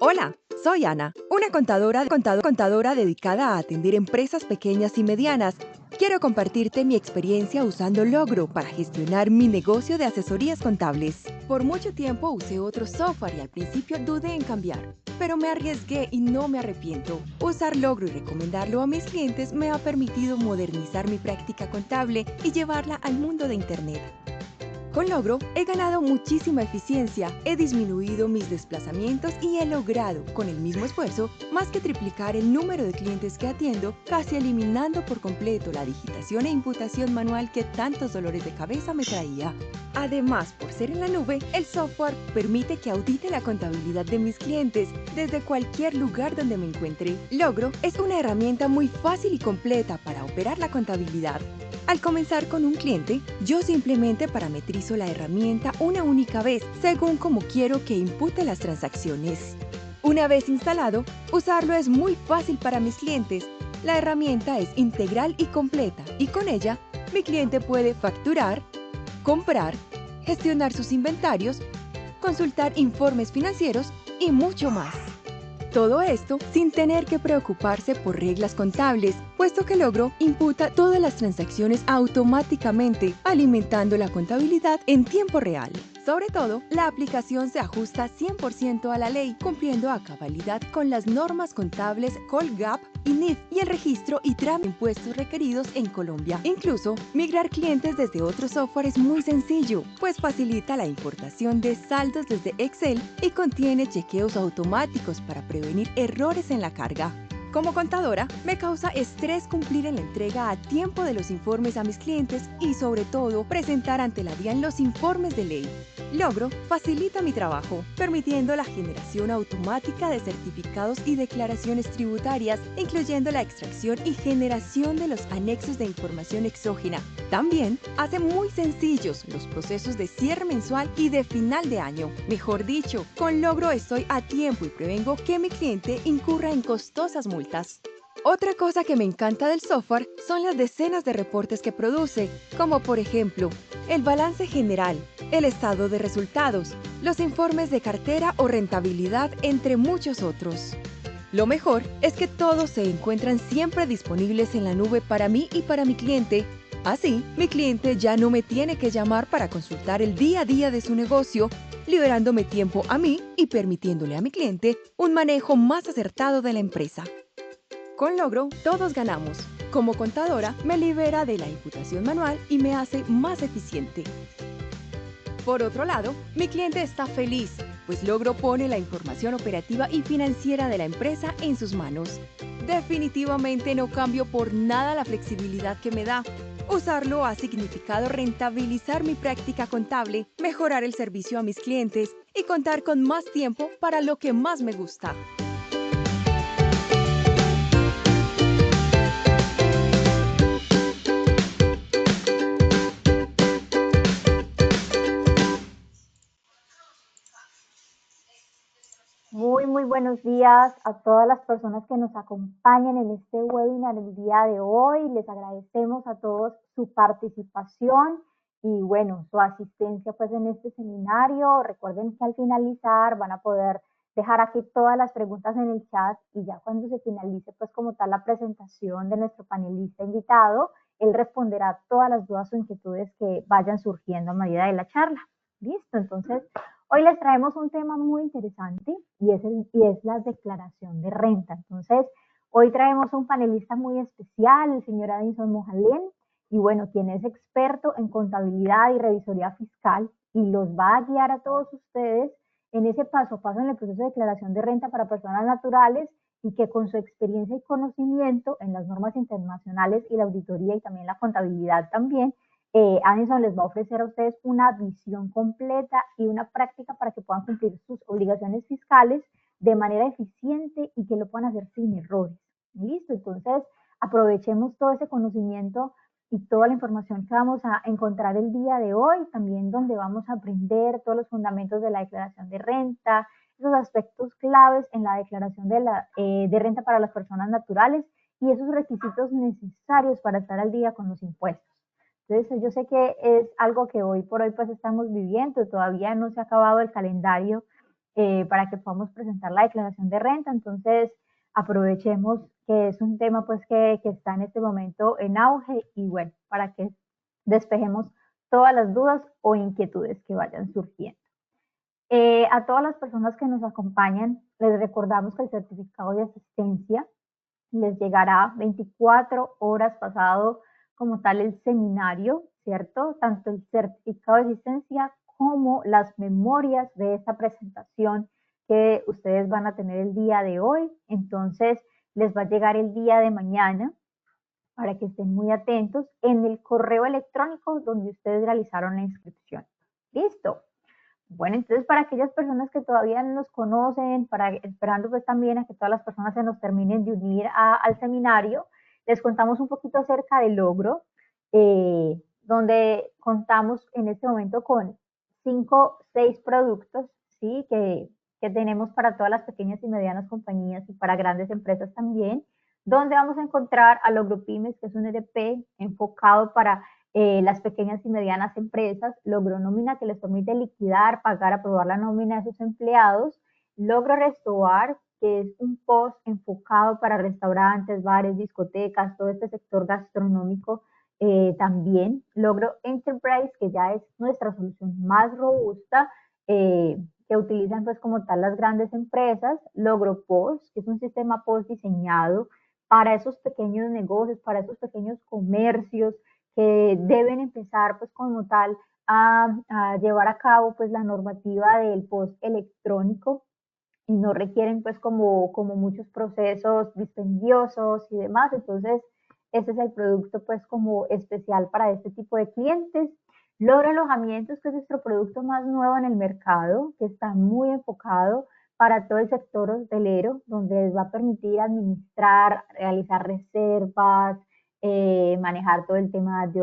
Hola, soy Ana, una contadora dedicada a atender empresas pequeñas y medianas. Quiero compartirte mi experiencia usando Logro para gestionar mi negocio de asesorías contables. Por mucho tiempo usé otro software y al principio dudé en cambiar, pero me arriesgué y no me arrepiento. Usar Logro y recomendarlo a mis clientes me ha permitido modernizar mi práctica contable y llevarla al mundo de Internet. Con Logro he ganado muchísima eficiencia, he disminuido mis desplazamientos y he logrado, con el mismo esfuerzo, más que triplicar el número de clientes que atiendo, casi eliminando por completo la digitación e imputación manual que tantos dolores de cabeza me traía. Además, por ser en la nube, el software permite que audite la contabilidad de mis clientes desde cualquier lugar donde me encuentre. Logro es una herramienta muy fácil y completa para operar la contabilidad. Al comenzar con un cliente, yo simplemente parametrizo la herramienta una única vez, según como quiero que impute las transacciones. Una vez instalado, usarlo es muy fácil para mis clientes. La herramienta es integral y completa, y con ella, mi cliente puede facturar, comprar, gestionar sus inventarios, consultar informes financieros y mucho más. Todo esto sin tener que preocuparse por reglas contables, puesto que Logro imputa todas las transacciones automáticamente, alimentando la contabilidad en tiempo real. Sobre todo, la aplicación se ajusta 100% a la ley, cumpliendo a cabalidad con las normas contables Colgap y NIF y el registro y trámite de impuestos requeridos en Colombia. Incluso, migrar clientes desde otro software es muy sencillo, pues facilita la importación de saldos desde Excel y contiene chequeos automáticos para prevenir errores en la carga. Como contadora, me causa estrés cumplir en la entrega a tiempo de los informes a mis clientes y, sobre todo, presentar ante la DIAN los informes de ley. Logro facilita mi trabajo, permitiendo la generación automática de certificados y declaraciones tributarias, incluyendo la extracción y generación de los anexos de información exógena. También hace muy sencillos los procesos de cierre mensual y de final de año. Mejor dicho, con Logro estoy a tiempo y prevengo que mi cliente incurra en costosas multas. Otra cosa que me encanta del software son las decenas de reportes que produce, como por ejemplo, el balance general, el estado de resultados, los informes de cartera o rentabilidad, entre muchos otros. Lo mejor es que todos se encuentran siempre disponibles en la nube para mí y para mi cliente. Así, mi cliente ya no me tiene que llamar para consultar el día a día de su negocio, liberándome tiempo a mí y permitiéndole a mi cliente un manejo más acertado de la empresa. Con Logro, todos ganamos. Como contadora, me libera de la imputación manual y me hace más eficiente. Por otro lado, mi cliente está feliz, pues Logro pone la información operativa y financiera de la empresa en sus manos. Definitivamente no cambio por nada la flexibilidad que me da. Usarlo ha significado rentabilizar mi práctica contable, mejorar el servicio a mis clientes y contar con más tiempo para lo que más me gusta. Muy buenos días a todas las personas que nos acompañan en este webinar el día de hoy. Les agradecemos a todos su participación y bueno, su asistencia pues en este seminario. Recuerden que al finalizar van a poder dejar aquí todas las preguntas en el chat y ya cuando se finalice pues como tal la presentación de nuestro panelista invitado, él responderá todas las dudas o inquietudes que vayan surgiendo a medida de la charla. Listo, entonces hoy les traemos un tema muy interesante y es la declaración de renta. Entonces, hoy traemos un panelista muy especial, el señor Adinson Mojalén, y bueno, quien es experto en contabilidad y revisoría fiscal y los va a guiar a todos ustedes en ese paso a paso en el proceso de declaración de renta para personas naturales y que con su experiencia y conocimiento en las normas internacionales y la auditoría y también la contabilidad también, Anison les va a ofrecer a ustedes una visión completa y una práctica para que puedan cumplir sus obligaciones fiscales de manera eficiente y que lo puedan hacer sin errores. ¿Listo? Entonces, aprovechemos todo ese conocimiento y toda la información que vamos a encontrar el día de hoy, también donde vamos a aprender todos los fundamentos de la declaración de renta, esos aspectos claves en la declaración de renta para las personas naturales y esos requisitos necesarios para estar al día con los impuestos. Entonces, yo sé que es algo que hoy por hoy pues estamos viviendo, todavía no se ha acabado el calendario para que podamos presentar la declaración de renta. Entonces, aprovechemos que es un tema pues que está en este momento en auge y bueno, para que despejemos todas las dudas o inquietudes que vayan surgiendo. A todas las personas que nos acompañan, les recordamos que el certificado de asistencia les llegará 24 horas pasado como tal el seminario, ¿cierto? Tanto el certificado de asistencia como las memorias de esta presentación que ustedes van a tener el día de hoy. Entonces, les va a llegar el día de mañana para que estén muy atentos en el correo electrónico donde ustedes realizaron la inscripción. ¿Listo? Bueno, entonces para aquellas personas que todavía no nos conocen, esperando pues también a que todas las personas se nos terminen de unir al seminario, les contamos un poquito acerca del logro, donde contamos en este momento con 6 productos, ¿sí? Que tenemos para todas las pequeñas y medianas compañías y para grandes empresas también, donde vamos a encontrar a Logro Pymes, que es un ERP enfocado para las pequeñas y medianas empresas, Logro Nómina, que les permite liquidar, pagar, aprobar la nómina de sus empleados, Logro Restobar, que es un post enfocado para restaurantes, bares, discotecas, todo este sector gastronómico también, Logro Enterprise, que ya es nuestra solución más robusta, que utilizan pues como tal las grandes empresas, Logro Post, que es un sistema post diseñado para esos pequeños negocios, para esos pequeños comercios, que deben empezar pues como tal a llevar a cabo pues la normativa del post electrónico y no requieren pues como muchos procesos dispendiosos y demás. Entonces, ese es el producto pues como especial para este tipo de clientes. Logro Alojamientos, que es nuestro producto más nuevo en el mercado, que está muy enfocado para todo el sector hotelero, donde les va a permitir administrar, realizar reservas, manejar todo el tema de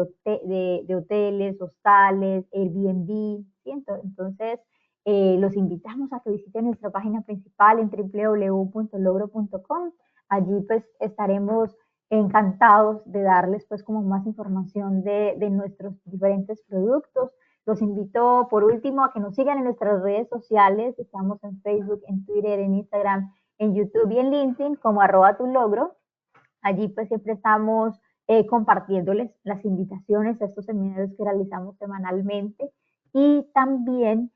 hoteles, hostales, Airbnb, ¿sí? Entonces, los invitamos a que visiten nuestra página principal en www.logro.com. Allí pues estaremos encantados de darles pues como más información de nuestros diferentes productos. Los invito por último a que nos sigan en nuestras redes sociales. Estamos en Facebook, en Twitter, en Instagram, en YouTube y en LinkedIn como @tulogro. Allí pues siempre estamos compartiéndoles las invitaciones a estos seminarios que realizamos semanalmente y también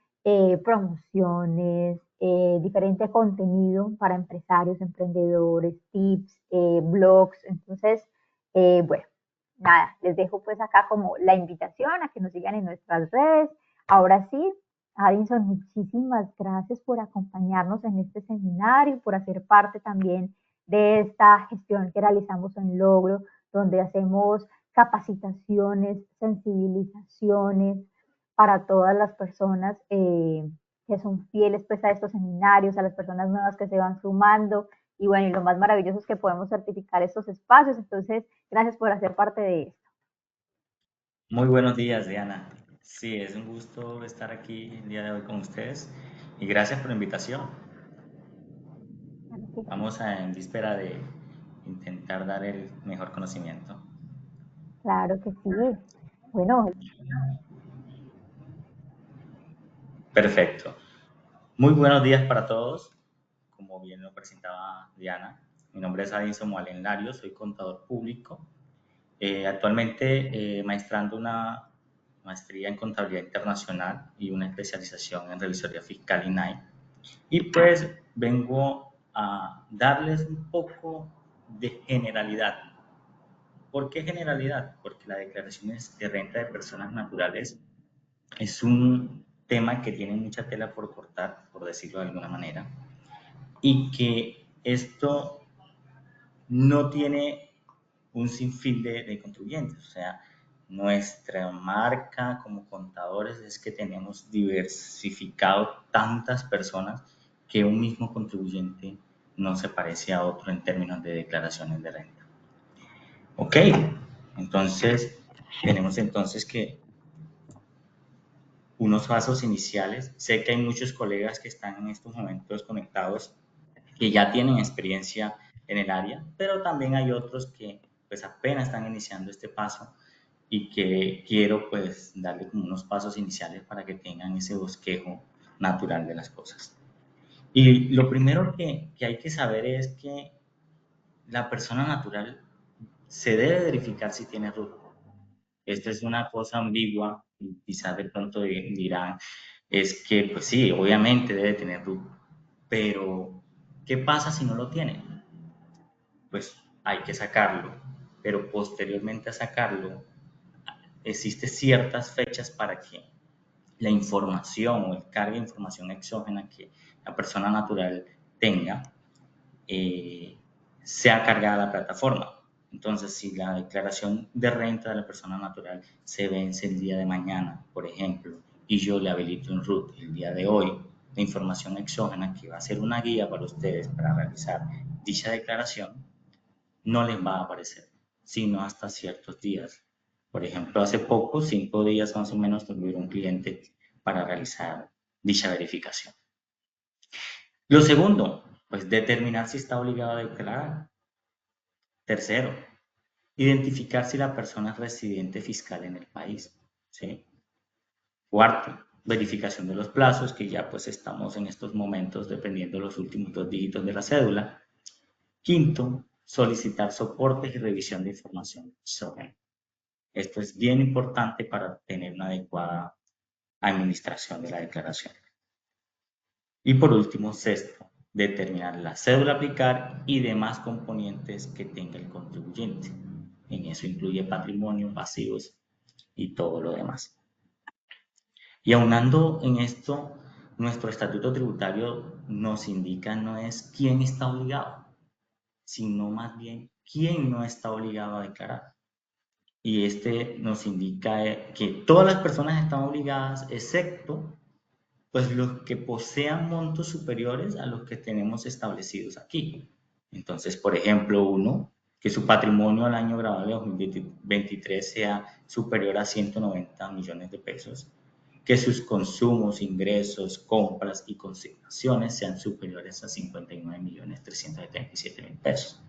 promociones, diferente contenido para empresarios, emprendedores, tips, blogs. Entonces, bueno, nada, les dejo pues acá como la invitación a que nos sigan en nuestras redes. Ahora sí, Addison, muchísimas gracias por acompañarnos en este seminario, por hacer parte también de esta gestión que realizamos en Logro, donde hacemos capacitaciones, sensibilizaciones para todas las personas que son fieles pues, a estos seminarios, a las personas nuevas que se van sumando. Y bueno, y lo más maravilloso es que podemos certificar estos espacios. Entonces, gracias por hacer parte de esto. Muy buenos días, Diana. Sí, es un gusto estar aquí el día de hoy con ustedes y gracias por la invitación. Vamos en víspera de intentar dar el mejor conocimiento. Claro que sí. Bueno. Perfecto. Muy buenos días para todos. Como bien lo presentaba Diana, mi nombre es Adinson Moalen Larios, soy contador público. Actualmente maestrando una maestría en contabilidad internacional y una especialización en revisoría fiscal INAI. Y pues vengo a darles un poco de generalidad. ¿Por qué generalidad? Porque la declaración de renta de personas naturales es un tema que tiene mucha tela por cortar, por decirlo de alguna manera, y que esto no tiene un sinfín de contribuyentes. O sea, nuestra marca como contadores es que tenemos diversificado tantas personas que un mismo contribuyente no se parece a otro en términos de declaraciones de renta. Ok, entonces tenemos entonces que unos pasos iniciales. Sé que hay muchos colegas que están en estos momentos conectados que ya tienen experiencia en el área, pero también hay otros que pues apenas están iniciando este paso y que quiero pues darle como unos pasos iniciales para que tengan ese bosquejo natural de las cosas. Y lo primero que hay que saber es que la persona natural se debe verificar si tiene RUT. Esta es una cosa ambigua y quizás de pronto dirán, es que pues sí, obviamente debe tener RUT, pero ¿qué pasa si no lo tiene? Pues hay que sacarlo, pero posteriormente a sacarlo existen ciertas fechas para que la información o el carga de información exógena que la persona natural tenga eh, sea cargada a la plataforma. Entonces, si la declaración de renta de la persona natural se vence el día de mañana, por ejemplo, y yo le habilito en RUT el día de hoy, la información exógena que va a ser una guía para ustedes para realizar dicha declaración, no les va a aparecer, sino hasta ciertos días. Por ejemplo, hace poco, 5 días más o menos, tuvieron un cliente para realizar dicha verificación. Lo segundo, pues determinar si está obligado a declarar. Tercero, identificar si la persona es residente fiscal en el país. ¿Sí? Cuarto, verificación de los plazos, que ya pues estamos en estos momentos dependiendo de los últimos 2 dígitos de la cédula. Quinto, solicitar soportes y revisión de información exógena. Esto es bien importante para tener una adecuada administración de la declaración. Y por último, sexto, determinar la cédula a aplicar y demás componentes que tenga el contribuyente. En eso incluye patrimonio, pasivos y todo lo demás. Y aunando en esto, nuestro estatuto tributario nos indica no es quién está obligado, sino más bien quién no está obligado a declarar. Y este nos indica que todas las personas están obligadas, excepto pues los que posean montos superiores a los que tenemos establecidos aquí. Entonces, por ejemplo, uno, que su patrimonio al año grabable 2023 sea superior a 190 millones de pesos, que sus consumos, ingresos, compras y consignaciones sean superiores a 59.377.000 pesos.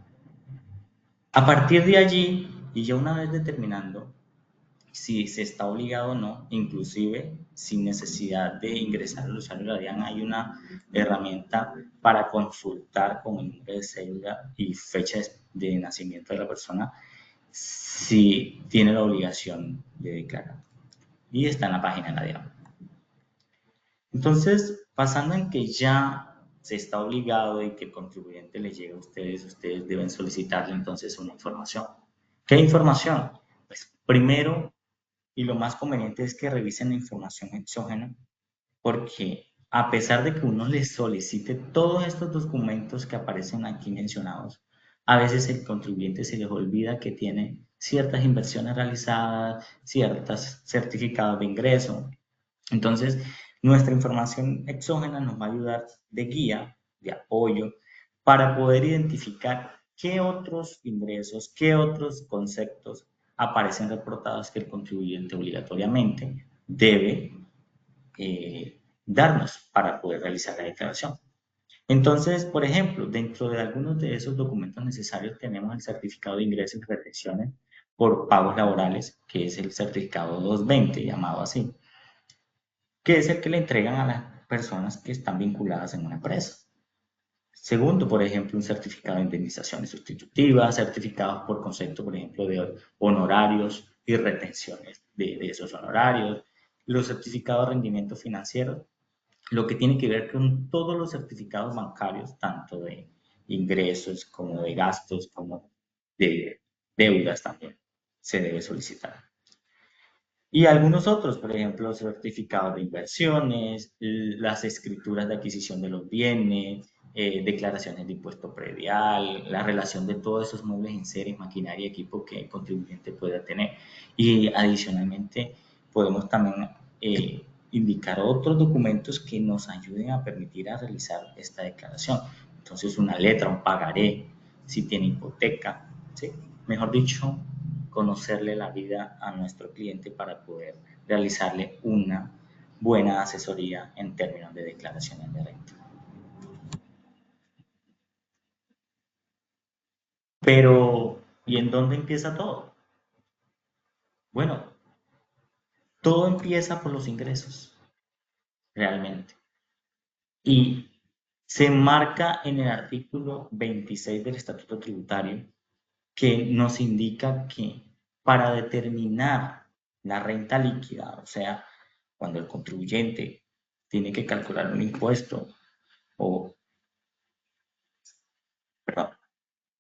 A partir de allí, y ya una vez determinando si se está obligado o no, inclusive sin necesidad de ingresar al usuario de la DIAN, hay una herramienta para consultar con el número de cédula y fecha de nacimiento de la persona si tiene la obligación de declarar. Y está en la página de la DIAN. Entonces, pasando en que ya se está obligado y que el contribuyente le llega a ustedes deben solicitarle entonces una información. ¿Qué información? Pues primero, y lo más conveniente es que revisen la información exógena, porque a pesar de que uno les solicite todos estos documentos que aparecen aquí mencionados, a veces el contribuyente se les olvida que tiene ciertas inversiones realizadas, ciertos certificados de ingreso. Entonces, nuestra información exógena nos va a ayudar de guía, de apoyo, para poder identificar qué otros ingresos, qué otros conceptos aparecen reportados que el contribuyente obligatoriamente debe darnos para poder realizar la declaración. Entonces, por ejemplo, dentro de algunos de esos documentos necesarios tenemos el certificado de ingresos y retenciones por pagos laborales, que es el certificado 220, llamado así, que es el que le entregan a las personas que están vinculadas en una empresa. Segundo, por ejemplo, un certificado de indemnizaciones sustitutivas, certificados por concepto, por ejemplo, de honorarios y retenciones de esos honorarios, los certificados de rendimiento financiero, lo que tiene que ver con todos los certificados bancarios, tanto de ingresos como de gastos, como de deudas también se debe solicitar. Y algunos otros, por ejemplo, certificados de inversiones, las escrituras de adquisición de los bienes, declaraciones de impuesto predial, la relación de todos esos muebles en serie, maquinaria y equipo que el contribuyente pueda tener. Y adicionalmente podemos también indicar otros documentos que nos ayuden a permitir a realizar esta declaración. Entonces, una letra, un pagaré, si tiene hipoteca, ¿sí? Mejor dicho, conocerle la vida a nuestro cliente para poder realizarle una buena asesoría en términos de declaraciones de renta. Pero, ¿y en dónde empieza todo? Bueno, todo empieza por los ingresos, realmente. Y se marca en el artículo 26 del Estatuto Tributario que nos indica que para determinar la renta líquida, o sea, cuando el contribuyente tiene que calcular un impuesto o, perdón,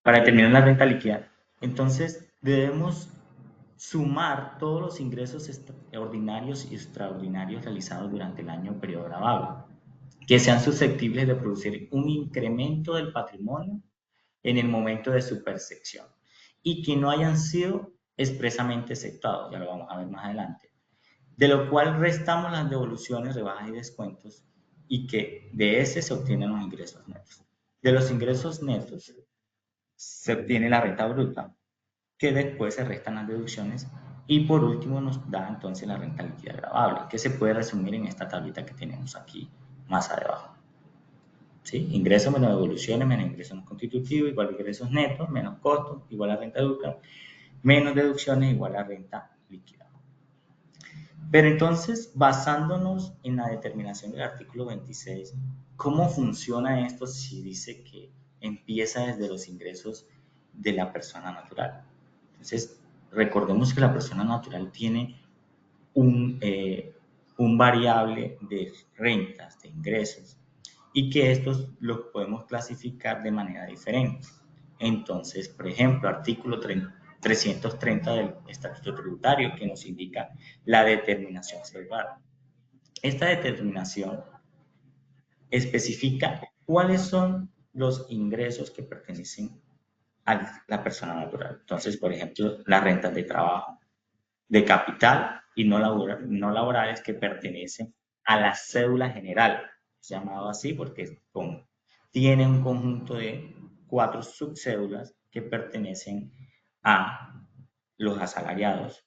para determinar la renta líquida, entonces debemos sumar todos los ingresos ordinarios y extraordinarios realizados durante el año periodo grabable, que sean susceptibles de producir un incremento del patrimonio en el momento de su percepción y que no hayan sido expresamente exceptuados, ya lo vamos a ver más adelante, de lo cual restamos las devoluciones, rebajas y descuentos y que de ese se obtienen los ingresos netos. De los ingresos netos se obtiene la renta bruta, que después se restan las deducciones y por último nos da entonces la renta líquida gravable, que se puede resumir en esta tablita que tenemos aquí más abajo. ¿Sí? Ingresos menos devoluciones menos ingresos no constitutivos igual a ingresos netos menos costos igual a renta bruta menos deducciones igual a renta líquida. Pero entonces, basándonos en la determinación del artículo 26, ¿cómo funciona esto si dice que empieza desde los ingresos de la persona natural? Entonces, recordemos que la persona natural tiene un variable de rentas, de ingresos, y que estos los podemos clasificar de manera diferente. Entonces, por ejemplo, artículo 330 del Estatuto Tributario que nos indica la determinación celular. Esta determinación especifica cuáles son los ingresos que pertenecen a la persona natural. Entonces, por ejemplo, las rentas de trabajo, de capital y no laborales que pertenecen a la cédula general, llamado así porque tiene un conjunto de 4 subcédulas que pertenecen a los asalariados,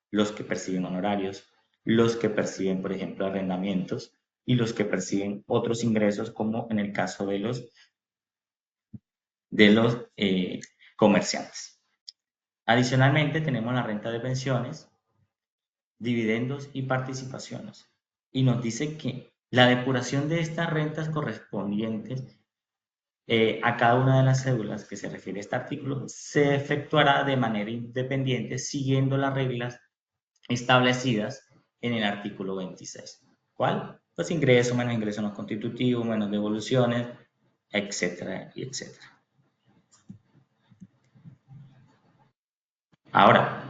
los que perciben honorarios, los que perciben, por ejemplo, arrendamientos y los que perciben otros ingresos, como en el caso de los comerciantes. Adicionalmente, tenemos la renta de pensiones, dividendos y participaciones. Y nos dice que la depuración de estas rentas correspondientes a cada una de las cédulas que se refiere a este artículo se efectuará de manera independiente siguiendo las reglas establecidas en el artículo 26. ¿Cuál? Pues ingreso menos ingreso no constitutivo, menos devoluciones, etcétera, y etcétera. Ahora,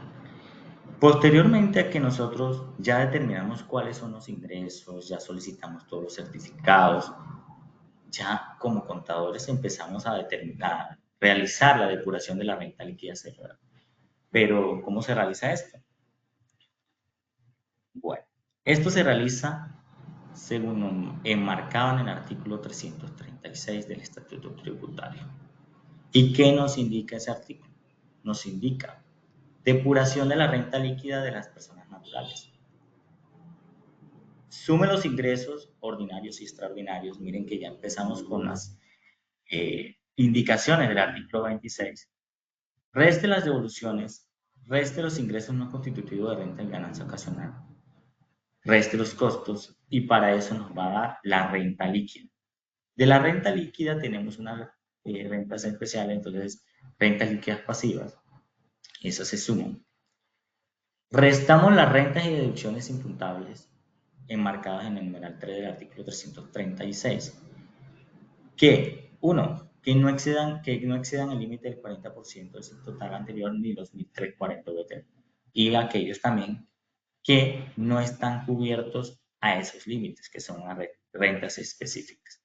posteriormente a que nosotros ya determinamos cuáles son los ingresos, ya solicitamos todos los certificados, ya como contadores empezamos a realizar la depuración de la renta líquida celular. Pero, ¿cómo se realiza esto? Bueno, esto se realiza según enmarcado en el artículo 336 del Estatuto Tributario. ¿Y qué nos indica ese artículo? Nos indica depuración de la renta líquida de las personas naturales. Sume los ingresos ordinarios y extraordinarios. Miren que ya empezamos con las indicaciones del artículo 26. Reste las devoluciones, reste los ingresos no constitutivos de renta y ganancia ocasional, reste los costos y para eso nos va a dar la renta líquida. De la renta líquida tenemos unas rentas especiales, entonces rentas líquidas pasivas, esas se suman. Restamos las rentas y deducciones imputables enmarcadas en el numeral 3 del artículo 336, que no excedan el límite del 40% de su total anterior ni los 1.340 VT, y aquellos también que no están cubiertos a esos límites, que son las rentas específicas,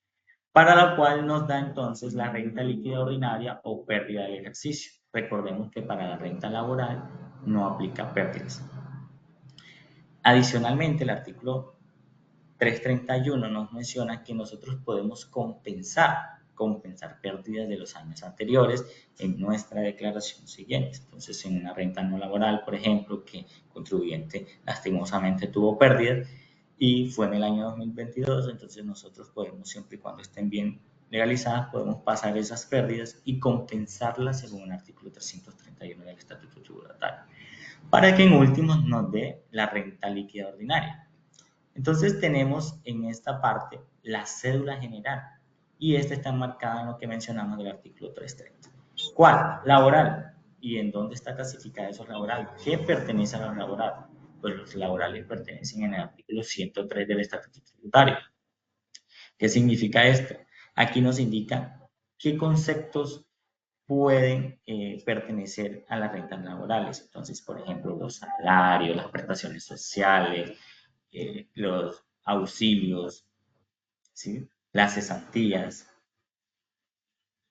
para la cual nos da entonces la renta líquida ordinaria o pérdida del ejercicio. Recordemos que para la renta laboral no aplica pérdidas. Adicionalmente, el artículo 331 nos menciona que nosotros podemos compensar pérdidas de los años anteriores en nuestra declaración siguiente. Entonces, en una renta no laboral, por ejemplo, que el contribuyente lastimosamente tuvo pérdidas y fue en el año 2022, entonces nosotros podemos, siempre y cuando estén bien legalizadas, podemos pasar esas pérdidas y compensarlas según el artículo 331 del Estatuto Tributario, para que en últimos nos dé la renta líquida ordinaria. Entonces tenemos en esta parte la cédula general y esta está enmarcada en lo que mencionamos del artículo 330. ¿Cuál? Laboral. ¿Y en dónde está clasificada esos laborales? ¿Qué pertenece a los laborales? Pues los laborales pertenecen en el artículo 103 del Estatuto Tributario. ¿Qué significa esto? Aquí nos indica qué conceptos pueden pertenecer a las rentas laborales. Entonces, por ejemplo, los salarios, las prestaciones sociales, los auxilios, ¿sí? Las cesantías.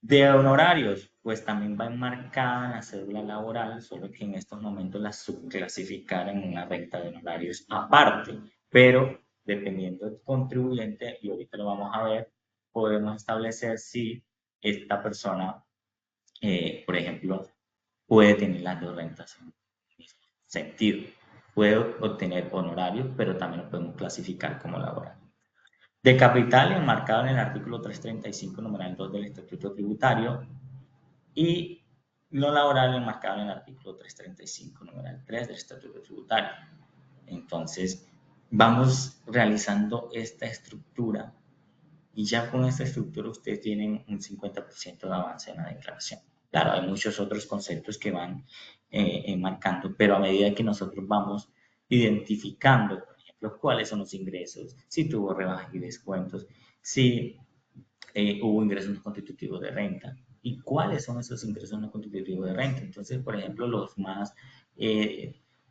De honorarios, pues también va enmarcada en la cédula laboral, solo que en estos momentos la subclasificaron en una renta de honorarios aparte, pero dependiendo del contribuyente, y ahorita lo vamos a ver, podemos establecer si esta persona, por ejemplo, puede tener las dos rentas en el mismo sentido. Puede obtener honorarios, pero también lo podemos clasificar como laboral. De capital enmarcado en el artículo 335, numeral 2 del Estatuto Tributario, y no laboral enmarcado en el artículo 335, numeral 3 del Estatuto Tributario. Entonces, vamos realizando esta estructura y ya con esta estructura ustedes tienen un 50% de avance en la declaración. Claro, hay muchos otros conceptos que van enmarcando, pero a medida que nosotros vamos identificando, por ejemplo, cuáles son los ingresos, si tuvo rebajas y descuentos, si hubo ingresos no constitutivos de renta y cuáles son esos ingresos no constitutivos de renta. Entonces, por ejemplo, los más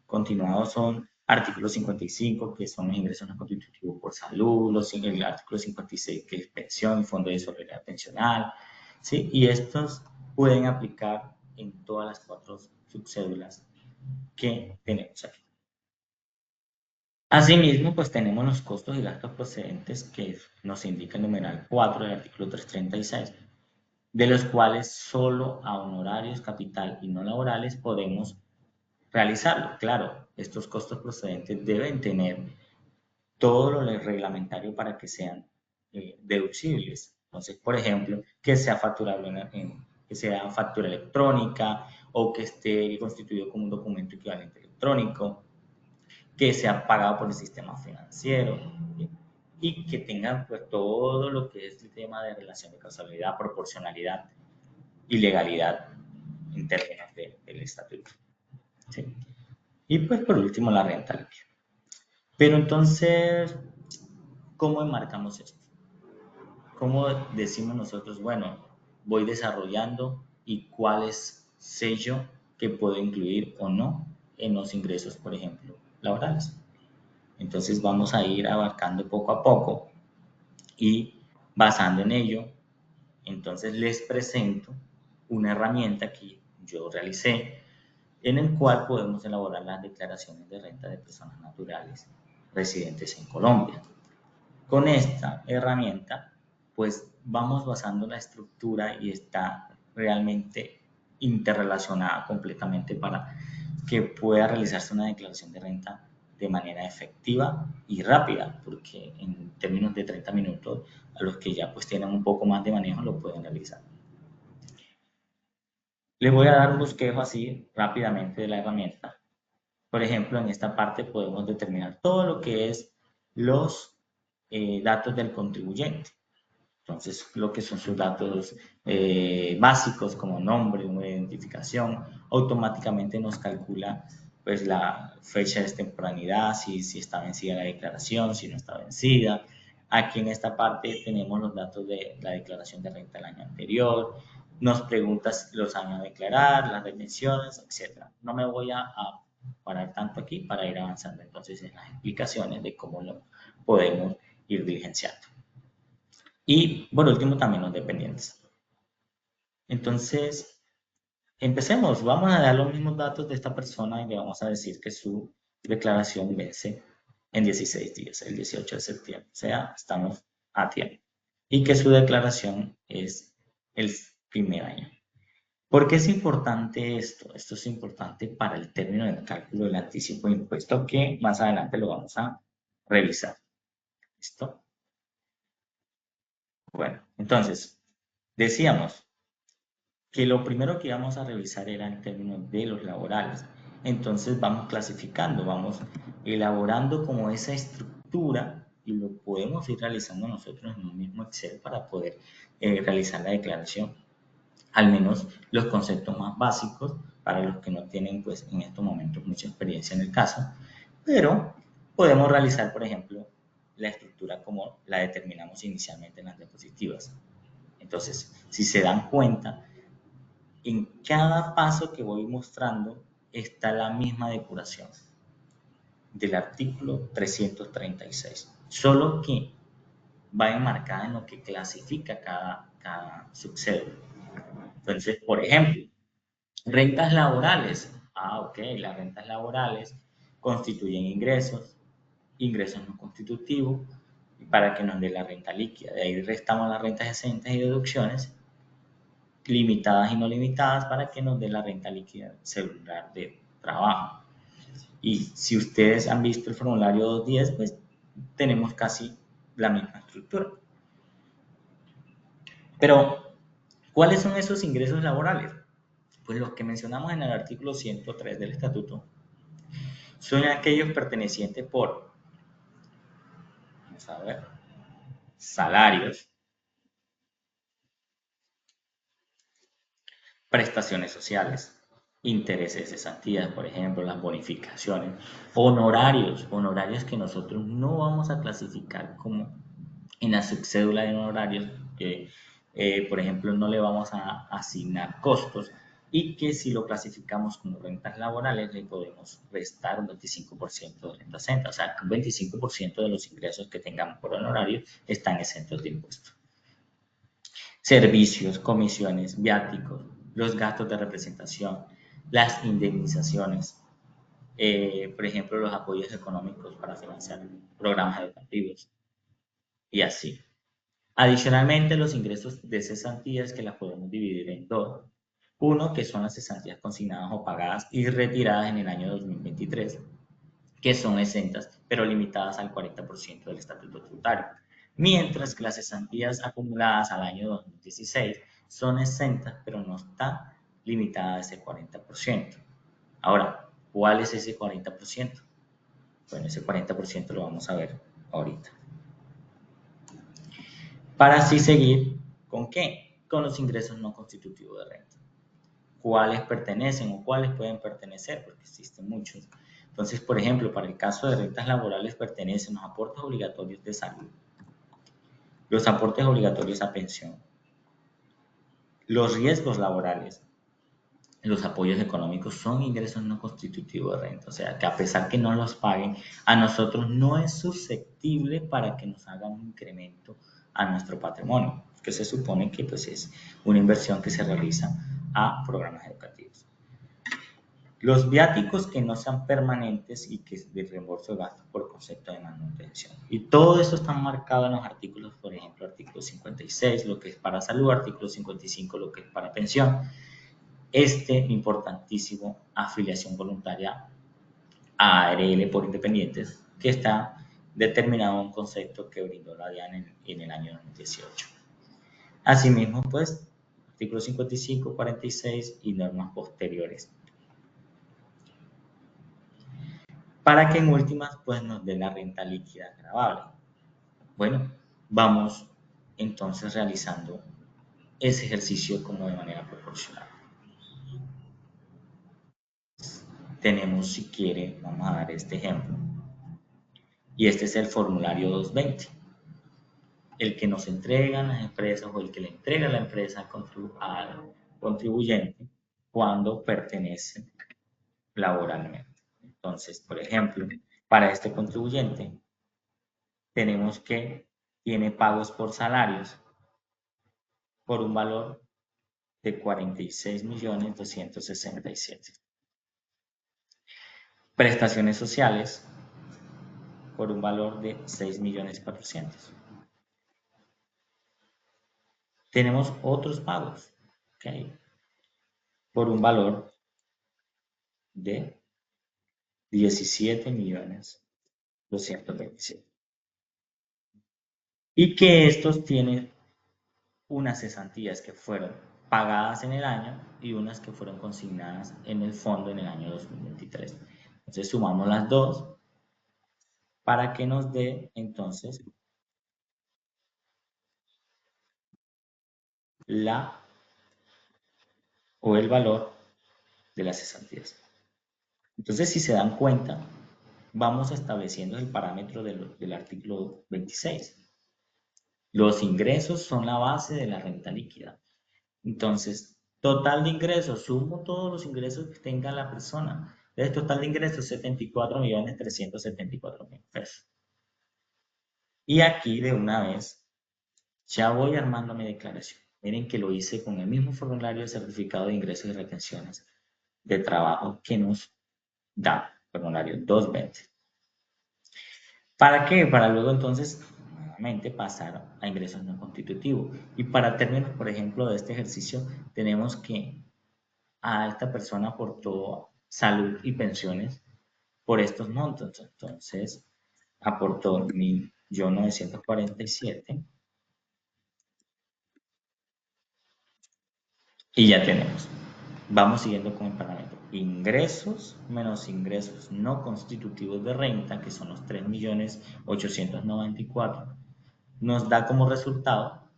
continuados son artículo 55, que son los ingresos no constitutivos por salud, el artículo 56, que es pensión y fondo de solidaridad pensional, ¿sí? Y estos pueden aplicar en todas las 4 subcédulas que tenemos aquí. Asimismo, pues tenemos los costos y gastos procedentes que nos indica el numeral 4 del artículo 336, de los cuales solo a honorarios, capital y no laborales podemos realizarlo. Claro, estos costos procedentes deben tener todo lo reglamentario para que sean deducibles. Entonces, por ejemplo, que sea facturable que sea factura electrónica o que esté constituido como un documento equivalente electrónico, que sea pagado por el sistema financiero, ¿sí? Y que tengan pues todo lo que es el tema de relación de causalidad, proporcionalidad y legalidad en términos del estatuto, ¿sí? Y pues por último la renta limpia. Pero entonces, ¿cómo enmarcamos esto? ¿Cómo decimos nosotros, bueno, voy desarrollando y cuál es sello que puedo incluir o no en los ingresos, por ejemplo, laborales? Entonces vamos a ir abarcando poco a poco y basando en ello, entonces les presento una herramienta que yo realicé en el cual podemos elaborar las declaraciones de renta de personas naturales residentes en Colombia. Con esta herramienta, pues vamos basando la estructura y está realmente interrelacionada completamente para que pueda realizarse una declaración de renta de manera efectiva y rápida, porque en términos de 30 minutos, a los que ya pues tienen un poco más de manejo lo pueden realizar. Les voy a dar un bosquejo así rápidamente de la herramienta. Por ejemplo, en esta parte podemos determinar todo lo que es los datos del contribuyente. Entonces, lo que son sus datos básicos como nombre, número de identificación, automáticamente nos calcula pues la fecha de extemporaneidad, si está vencida la declaración, si no está vencida. Aquí en esta parte tenemos los datos de la declaración de renta del año anterior, nos pregunta los años a declarar, las retenciones, etc. No me voy a parar tanto aquí para ir avanzando entonces en las explicaciones de cómo lo podemos ir diligenciando. Y por último también los dependientes. Entonces, empecemos. Vamos a dar los mismos datos de esta persona y le vamos a decir que su declaración vence en 16 días, el 18 de septiembre. O sea, estamos a tiempo. Y que su declaración es el primer año. ¿Por qué es importante esto? Esto es importante para el término del cálculo del anticipo de impuesto que más adelante lo vamos a revisar. ¿Listo? Bueno, entonces, decíamos que lo primero que íbamos a revisar era el término de los laborales. Entonces vamos clasificando, vamos elaborando como esa estructura y lo podemos ir realizando nosotros en un mismo Excel para poder realizar la declaración. Al menos los conceptos más básicos para los que no tienen pues en estos momentos mucha experiencia en el caso, pero podemos realizar, por ejemplo, la estructura como la determinamos inicialmente en las diapositivas. Entonces, si se dan cuenta, en cada paso que voy mostrando está la misma depuración del artículo 336, solo que va enmarcada en lo que clasifica cada subcédula. Entonces, por ejemplo, rentas laborales. Ok, las rentas laborales constituyen ingresos, ingresos no constitutivos, para que nos dé la renta líquida. De ahí restamos las rentas excedentes y deducciones, limitadas y no limitadas, para que nos dé la renta líquida celular de trabajo. Y si ustedes han visto el formulario 210, pues tenemos casi la misma estructura. Pero, ¿cuáles son esos ingresos laborales? Pues los que mencionamos en el artículo 103 del estatuto son aquellos pertenecientes por, vamos a ver, salarios, prestaciones sociales, intereses de cesantías, por ejemplo, las bonificaciones, honorarios que nosotros no vamos a clasificar como en la subcédula de honorarios, que por ejemplo no le vamos a asignar costos, y que si lo clasificamos como rentas laborales le podemos restar un 25% de renta exenta, o sea, un 25% de los ingresos que tengamos por honorario están exentos de impuestos. Servicios, comisiones, viáticos, los gastos de representación, las indemnizaciones, por ejemplo, los apoyos económicos para financiar programas educativos y así. Adicionalmente, los ingresos de cesantías que las podemos dividir en dos. Uno, que son las cesantías consignadas o pagadas y retiradas en el año 2023, que son exentas, pero limitadas al 40% del estatuto tributario. Mientras que las cesantías acumuladas al año 2016 son exentas, pero no está limitada a ese 40%. Ahora, ¿cuál es ese 40%? Bueno, ese 40% lo vamos a ver ahorita. Para así seguir, ¿con qué? Con los ingresos no constitutivos de renta. ¿Cuáles pertenecen o cuáles pueden pertenecer? Porque existen muchos. Entonces, por ejemplo, para el caso de rentas laborales pertenecen los aportes obligatorios de salud, los aportes obligatorios a pensión, los riesgos laborales, los apoyos económicos son ingresos no constitutivos de renta. O sea, que a pesar que no los paguen, a nosotros no es susceptible para que nos hagan un incremento a nuestro patrimonio, que se supone que pues, es una inversión que se realiza a programas educativos. Los viáticos que no sean permanentes y que es de reembolso de gastos por concepto de manutención. Y todo eso está marcado en los artículos, por ejemplo, artículo 56, lo que es para salud, artículo 55, lo que es para pensión. Importantísimo, afiliación voluntaria a ARL por independientes, que está determinado en un concepto que brindó la DIAN en el año 2018. Asimismo, pues, artículo 55, 46 y normas posteriores. Para que en últimas, pues, nos dé la renta líquida gravable. Bueno, vamos entonces realizando ese ejercicio como de manera proporcional. Tenemos, si quiere, vamos a dar este ejemplo. Y este es el formulario 220. El que nos entregan las empresas o el que le entrega la empresa al contribuyente cuando pertenece laboralmente. Entonces, por ejemplo, para este contribuyente tenemos que tiene pagos por salarios por un valor de 46.267.000. Prestaciones sociales por un valor de 6.400.000. Tenemos otros pagos, ¿okay? Por un valor de 17.227.000. Y que estos tienen unas cesantías que fueron pagadas en el año y unas que fueron consignadas en el fondo en el año 2023. Entonces sumamos las dos para que nos dé entonces el valor de las cesantías. Entonces, si se dan cuenta, vamos estableciendo el parámetro del artículo 26. Los ingresos son la base de la renta líquida. Entonces, total de ingresos, sumo todos los ingresos que tenga la persona. El total de ingresos, 74.374.000 pesos. Y aquí de una vez, ya voy armando mi declaración. Miren que lo hice con el mismo formulario de certificado de ingresos y retenciones de trabajo que nos da, formulario 220. ¿Para qué? Para luego entonces nuevamente pasar a ingresos no constitutivos. Y para términos, por ejemplo, de este ejercicio, tenemos que a esta persona aportó salud y pensiones por estos montos. Entonces, aportó 1.947 y ya tenemos. Vamos siguiendo con el parámetro. Ingresos menos ingresos no constitutivos de renta, que son los 3.894.000, nos da como resultado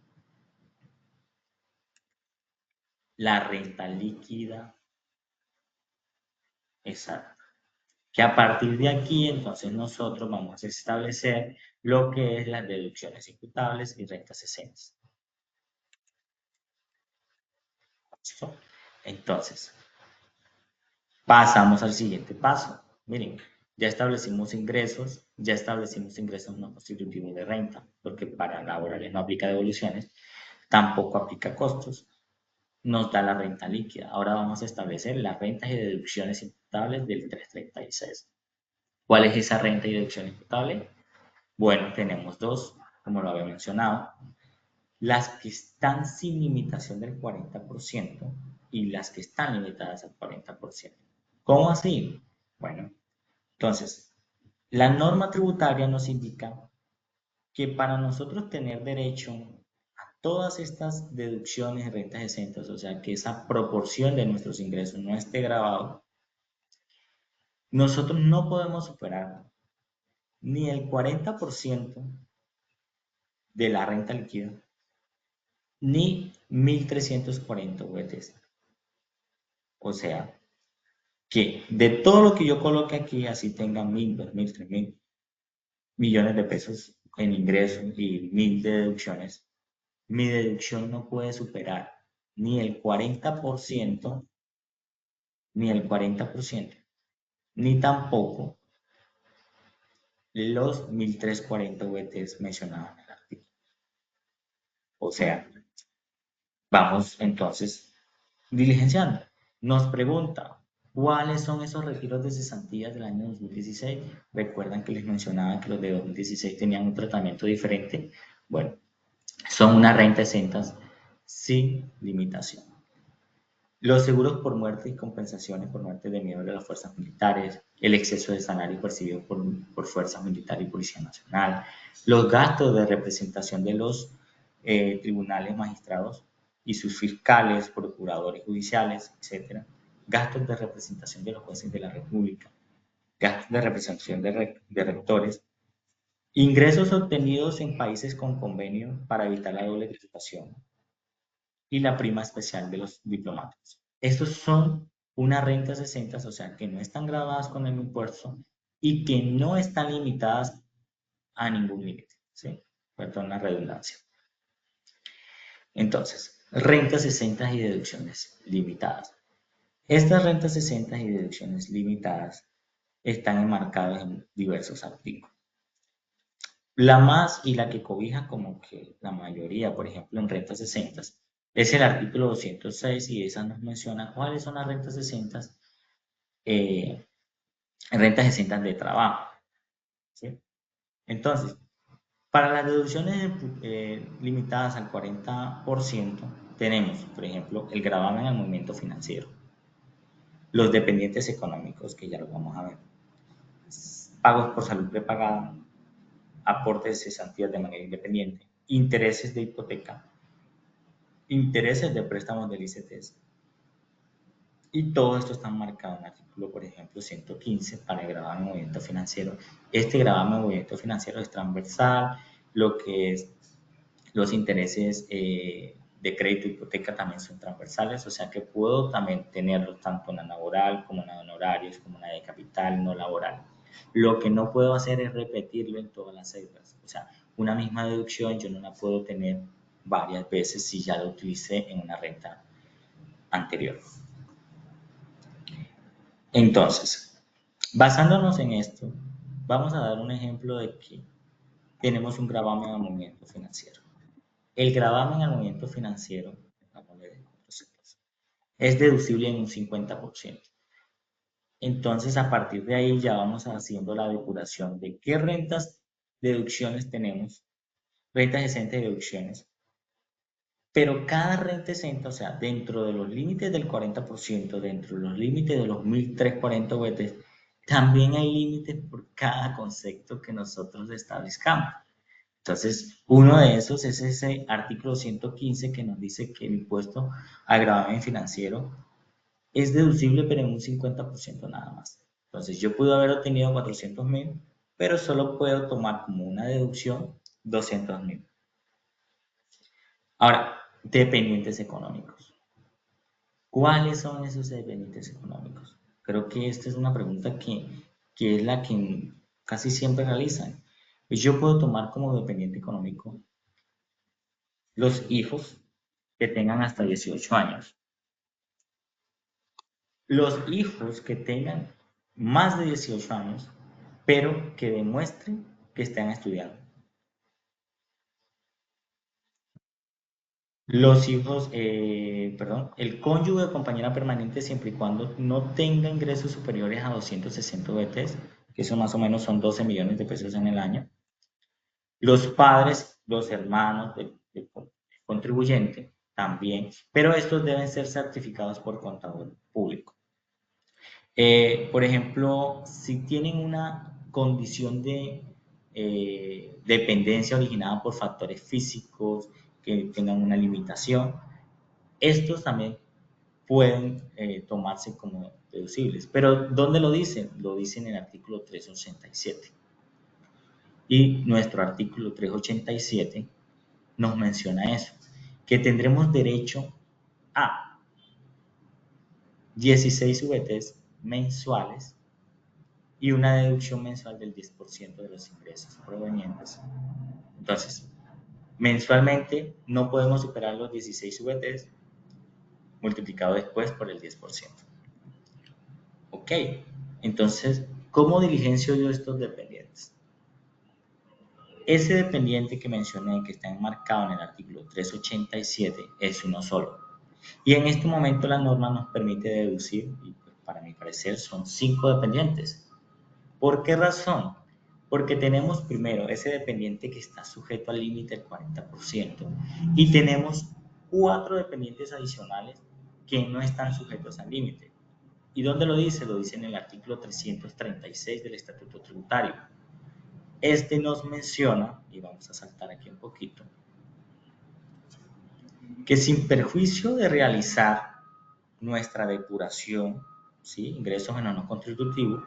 la renta líquida exacta. Que a partir de aquí, entonces, nosotros vamos a establecer lo que es las deducciones imputables y rentas exentas. ¿Listo? Entonces, pasamos al siguiente paso. Miren, ya establecimos ingresos no constitutivos de renta, porque para laborales no aplica devoluciones, tampoco aplica costos, nos da la renta líquida. Ahora vamos a establecer las rentas y deducciones imputables del 336. ¿Cuál es esa renta y deducción imputable? Bueno, tenemos dos, como lo había mencionado, las que están sin limitación del 40% y las que están limitadas al 40%. ¿Cómo así? Bueno, entonces, la norma tributaria nos indica que para nosotros tener derecho a todas estas deducciones y rentas exentas, o sea, que esa proporción de nuestros ingresos no esté grabado, nosotros no podemos superar ni el 40% de la renta líquida, ni 1.340 VTs. O sea, que de todo lo que yo coloque aquí, así tenga 1.000, 2.000, 3.000 millones de pesos en ingresos y 1.000 de deducciones, mi deducción no puede superar ni el 40%, ni el 40%, ni tampoco los 1.340 VTs mencionados en el artículo. O sea, vamos entonces diligenciando. Nos pregunta, ¿cuáles son esos retiros de cesantías del año 2016? Recuerdan que les mencionaba que los de 2016 tenían un tratamiento diferente. Bueno, son unas rentas exentas sin limitación. Los seguros por muerte y compensaciones por muerte de miembros de las fuerzas militares, el exceso de salario percibido por fuerzas militares y Policía Nacional, los gastos de representación de los tribunales magistrados y sus fiscales, procuradores judiciales, etc. Gastos de representación de los jueces de la República, gastos de representación de rectores, ingresos obtenidos en países con convenio para evitar la doble tributación y la prima especial de los diplomáticos. Estos son unas rentas exentas, o sea, que no están grabadas con el impuesto y que no están limitadas a ningún límite, ¿sí? Perdón la redundancia. Entonces, rentas exentas y deducciones limitadas. Estas rentas exentas y deducciones limitadas están enmarcadas en diversos artículos. La más y la que cobija como que la mayoría, por ejemplo, en rentas exentas, es el artículo 206 y esa nos menciona cuáles son las rentas exentas, rentas exentas de trabajo. ¿Sí? Entonces, para las deducciones limitadas al 40%, tenemos, por ejemplo, el gravamen al movimiento financiero, los dependientes económicos, que ya lo vamos a ver, pagos por salud prepagada, aportes de cesantías de manera independiente, intereses de hipoteca, intereses de préstamos del ICTS, Y todo esto está marcado en el artículo, por ejemplo, 115 para el gravamen de movimiento financiero. Este gravamen de movimiento financiero es transversal, lo que es los intereses de crédito y hipoteca también son transversales, o sea que puedo también tenerlos tanto en la laboral como en la de honorarios, como en la de capital no laboral. Lo que no puedo hacer es repetirlo en todas las cédulas, o sea, una misma deducción yo no la puedo tener varias veces si ya la utilicé en una renta anterior. Entonces, basándonos en esto, vamos a dar un ejemplo de que tenemos un gravamen al movimiento financiero. El gravamen al movimiento financiero es deducible en un 50%. Entonces, a partir de ahí ya vamos haciendo la depuración de qué rentas, deducciones tenemos, rentas exentas y deducciones. Pero cada renta exenta, o sea, dentro de los límites del 40%, dentro de los límites de los 1340 VT, también hay límites por cada concepto que nosotros establezcamos. Entonces, uno de esos es ese artículo 115 que nos dice que el impuesto al gravamen financiero es deducible, pero en un 50% nada más. Entonces, yo pude haber obtenido 400.000, pero solo puedo tomar como una deducción 200.000. Ahora, dependientes económicos. ¿Cuáles son esos dependientes económicos? Creo que esta es una pregunta que es la que casi siempre realizan. Pues yo puedo tomar como dependiente económico los hijos que tengan hasta 18 años. Los hijos que tengan más de 18 años, pero que demuestren que están estudiando. Los hijos, el cónyuge o compañera permanente siempre y cuando no tenga ingresos superiores a 260 VTs, que eso más o menos son 12 millones de pesos en el año. Los padres, los hermanos del contribuyente también, pero estos deben ser certificados por contador público. Por ejemplo, si tienen una condición de dependencia originada por factores físicos que tengan una limitación, estos también pueden tomarse como deducibles. Pero ¿dónde lo dicen? Lo dicen en el artículo 387. Y nuestro artículo 387 nos menciona eso, que tendremos derecho a 16 VTs mensuales y una deducción mensual del 10% de los ingresos provenientes. Entonces, mensualmente no podemos superar los 16 VTs multiplicado después por el 10%. Ok, entonces, ¿cómo diligencio yo estos dependientes? Ese dependiente que mencioné que está enmarcado en el artículo 387 es uno solo. Y en este momento la norma nos permite deducir, y pues para mi parecer son 5 dependientes. ¿Por qué razón? Porque tenemos primero ese dependiente que está sujeto al límite del 40% y tenemos 4 dependientes adicionales que no están sujetos al límite. ¿Y dónde lo dice? Lo dice en el artículo 336 del Estatuto Tributario. Este nos menciona, y vamos a saltar aquí un poquito, que sin perjuicio de realizar nuestra depuración, ¿sí? Ingresos en no contributivo,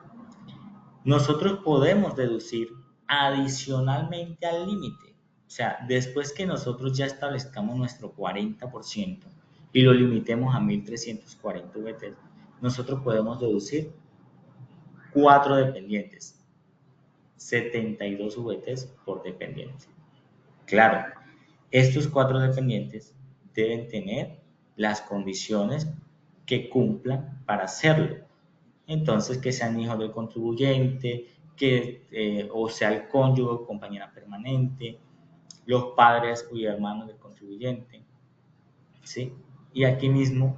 nosotros podemos deducir adicionalmente al límite. O sea, después que nosotros ya establezcamos nuestro 40% y lo limitemos a 1340 VT, nosotros podemos deducir 4 dependientes, 72 VTs por dependiente. Claro, estos 4 dependientes deben tener las condiciones que cumplan para hacerlo. Entonces, que sean hijos del contribuyente, o sea el cónyuge o compañera permanente, los padres y hermanos del contribuyente, ¿sí? Y aquí mismo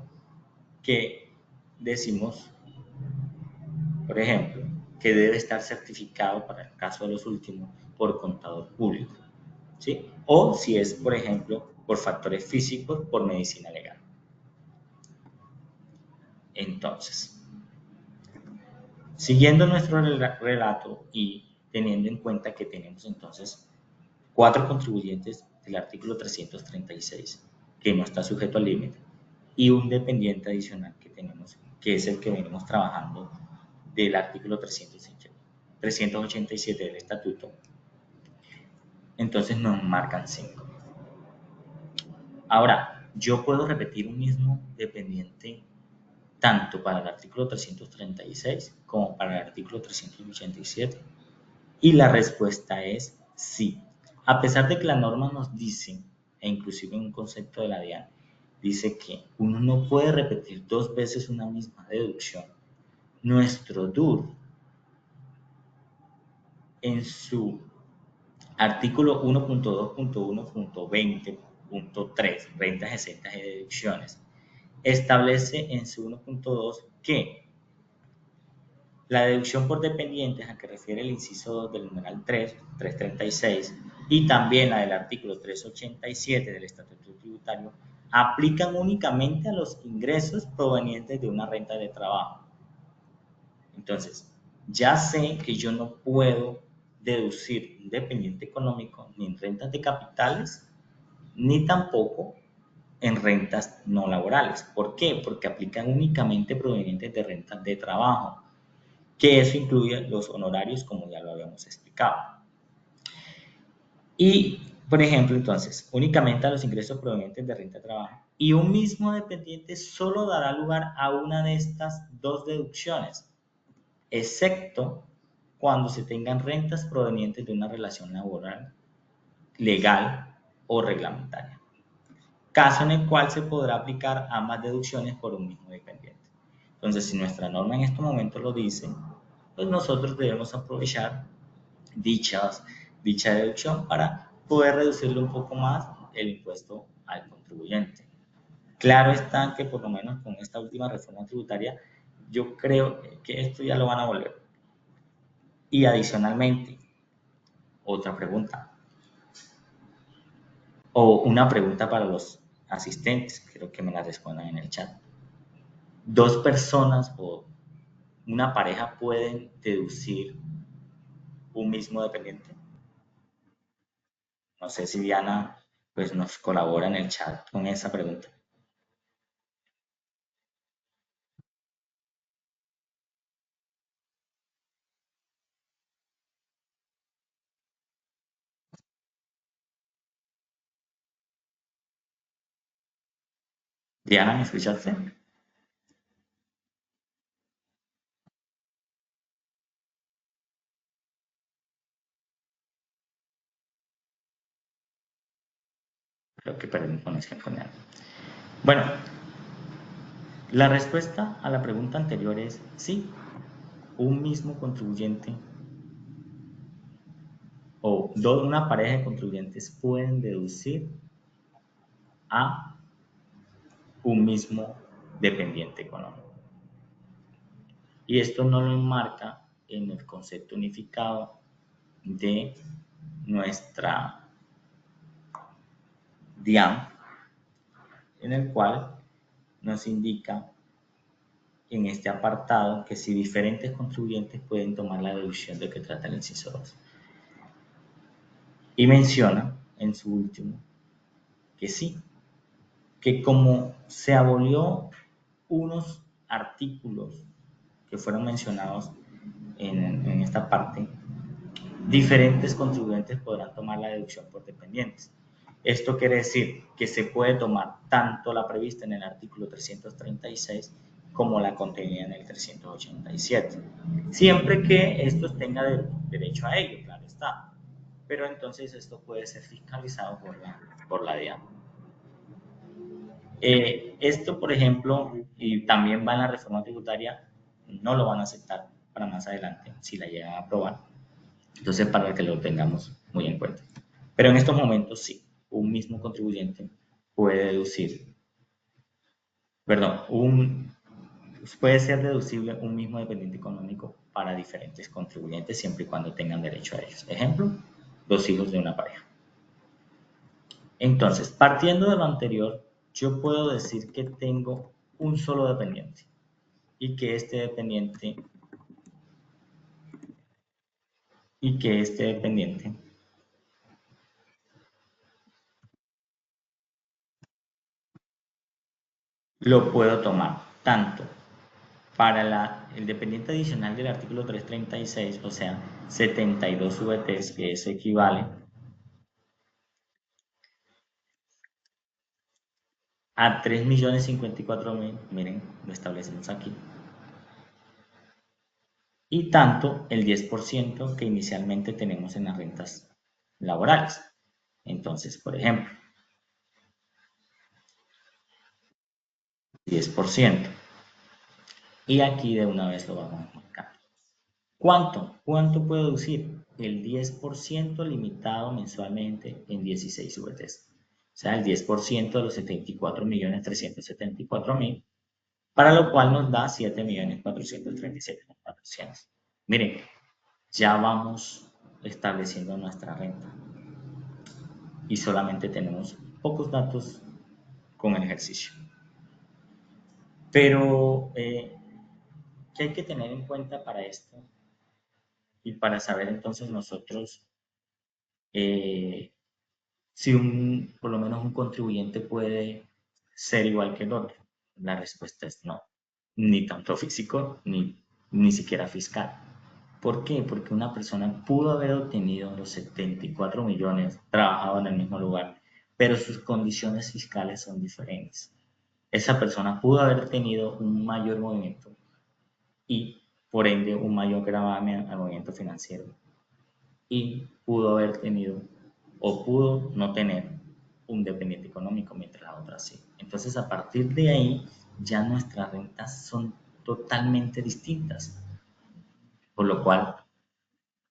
que decimos, por ejemplo, que debe estar certificado para el caso de los últimos por contador público, ¿sí? O si es, por ejemplo, por factores físicos, por medicina legal. Entonces, siguiendo nuestro relato y teniendo en cuenta que tenemos entonces 4 contribuyentes del artículo 336 que no está sujeto al límite y un dependiente adicional que tenemos que es el que venimos trabajando del artículo 387 del estatuto, entonces nos marcan 5. Ahora, yo puedo repetir un mismo dependiente tanto para el artículo 336 como para el artículo 387. Y la respuesta es sí. A pesar de que la norma nos dice, e inclusive en un concepto de la DIAN, dice que uno no puede repetir 2 veces una misma deducción, nuestro DUR en su artículo 1.2.1.20.3, rentas exentas y deducciones, establece en su 1.2 que la deducción por dependientes a que refiere el inciso 2 del numeral 3, 336, y también la del artículo 387 del Estatuto Tributario, aplican únicamente a los ingresos provenientes de una renta de trabajo. Entonces, ya sé que yo no puedo deducir un dependiente económico ni en rentas de capitales, ni tampoco en rentas no laborales. ¿Por qué? Porque aplican únicamente provenientes de rentas de trabajo, que eso incluye los honorarios, como ya lo habíamos explicado. Y, por ejemplo, entonces, únicamente a los ingresos provenientes de renta de trabajo. Y un mismo dependiente solo dará lugar a una de estas 2 deducciones, excepto cuando se tengan rentas provenientes de una relación laboral, legal o reglamentaria, caso en el cual se podrá aplicar ambas deducciones por un mismo dependiente. Entonces, si nuestra norma en estos momentos lo dice, pues nosotros debemos aprovechar dicha deducción para poder reducirle un poco más el impuesto al contribuyente. Claro está que por lo menos con esta última reforma tributaria, yo creo que esto ya lo van a volver. Y adicionalmente, otra pregunta, o una pregunta para los asistentes, quiero que me la respondan en el chat. ¿2 personas o una pareja pueden deducir un mismo dependiente? No sé si Diana pues nos colabora en el chat con esa pregunta. Diana, ¿me escuchaste? Creo que perdí conexión con Diana. Bueno, la respuesta a la pregunta anterior es sí. Un mismo contribuyente o una pareja de contribuyentes pueden deducir a un mismo dependiente económico. Y esto no lo enmarca en el concepto unificado de nuestra DIAN, en el cual nos indica en este apartado que si diferentes contribuyentes pueden tomar la deducción de que trata el inciso 2. Y menciona en su último que sí, que como se abolió unos artículos que fueron mencionados en esta parte, diferentes contribuyentes podrán tomar la deducción por dependientes. Esto quiere decir que se puede tomar tanto la prevista en el artículo 336 como la contenida en el 387, siempre que estos tengan derecho a ello, claro está. Pero entonces esto puede ser fiscalizado por la DIAN. Esto, por ejemplo, y también va en la reforma tributaria, no lo van a aceptar para más adelante si la llegan a aprobar. Entonces, para que lo tengamos muy en cuenta. Pero en estos momentos sí, un mismo contribuyente puede deducir, perdón, puede ser deducible un mismo dependiente económico para diferentes contribuyentes siempre y cuando tengan derecho a ellos. Ejemplo, 2 hijos de una pareja. Entonces, partiendo de lo anterior, yo puedo decir que tengo un solo dependiente y que este dependiente lo puedo tomar tanto Para el dependiente adicional del artículo 336, o sea, 72 VTs, que eso equivale a 3.054.000, miren, lo establecemos aquí, y tanto el 10% que inicialmente tenemos en las rentas laborales. Entonces, por ejemplo, 10%. Y aquí de una vez lo vamos a marcar. ¿Cuánto? ¿Cuánto puedo deducir? El 10% limitado mensualmente en 16 VTs. O sea, el 10% de los 74.374.000, para lo cual nos da 7.437.400. Miren, ya vamos estableciendo nuestra renta y solamente tenemos pocos datos con el ejercicio. Pero, ¿qué hay que tener en cuenta para esto? Y para saber entonces nosotros si por lo menos un contribuyente puede ser igual que el otro. La respuesta es no, ni tanto físico ni siquiera fiscal. ¿Por qué? Porque una persona pudo haber obtenido los 74 millones, trabajado en el mismo lugar, pero sus condiciones fiscales son diferentes. Esa persona pudo haber tenido un mayor movimiento y, por ende, un mayor gravamen al movimiento financiero. Y pudo haber tenido o pudo no tener un dependiente económico, mientras la otra sí. Entonces, a partir de ahí, ya nuestras rentas son totalmente distintas, por lo cual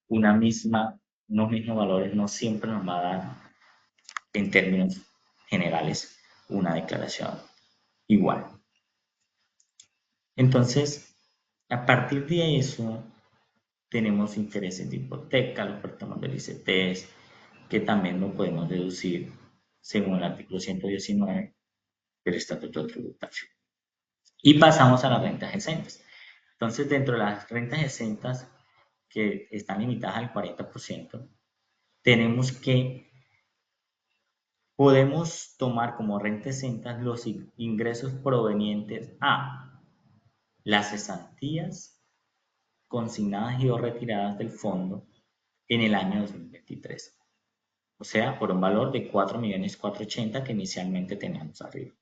unos mismos valores no siempre nos va a dar, en términos generales, una declaración igual. Entonces, a partir de eso, tenemos intereses de hipoteca, los préstamos del ICTs, que también lo podemos deducir según el artículo 119 del Estatuto Tributario. Y pasamos a las rentas exentas. Entonces, dentro de las rentas exentas, que están limitadas al 40%, tenemos que podemos tomar como rentas exentas los ingresos provenientes a las cesantías consignadas y o retiradas del fondo en el año 2023. O sea, por un valor de 4.480.000 que inicialmente teníamos arriba.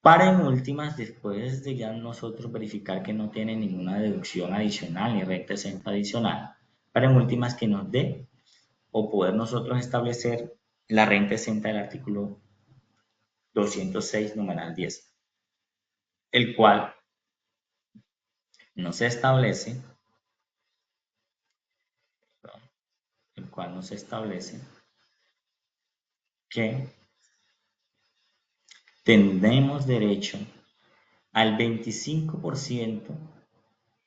Para en últimas, después de ya nosotros verificar que no tiene ninguna deducción adicional ni renta exenta adicional, para en últimas que nos dé o poder nosotros establecer la renta exenta del artículo 206, numeral 10, el cual nos establece, que tenemos derecho al 25%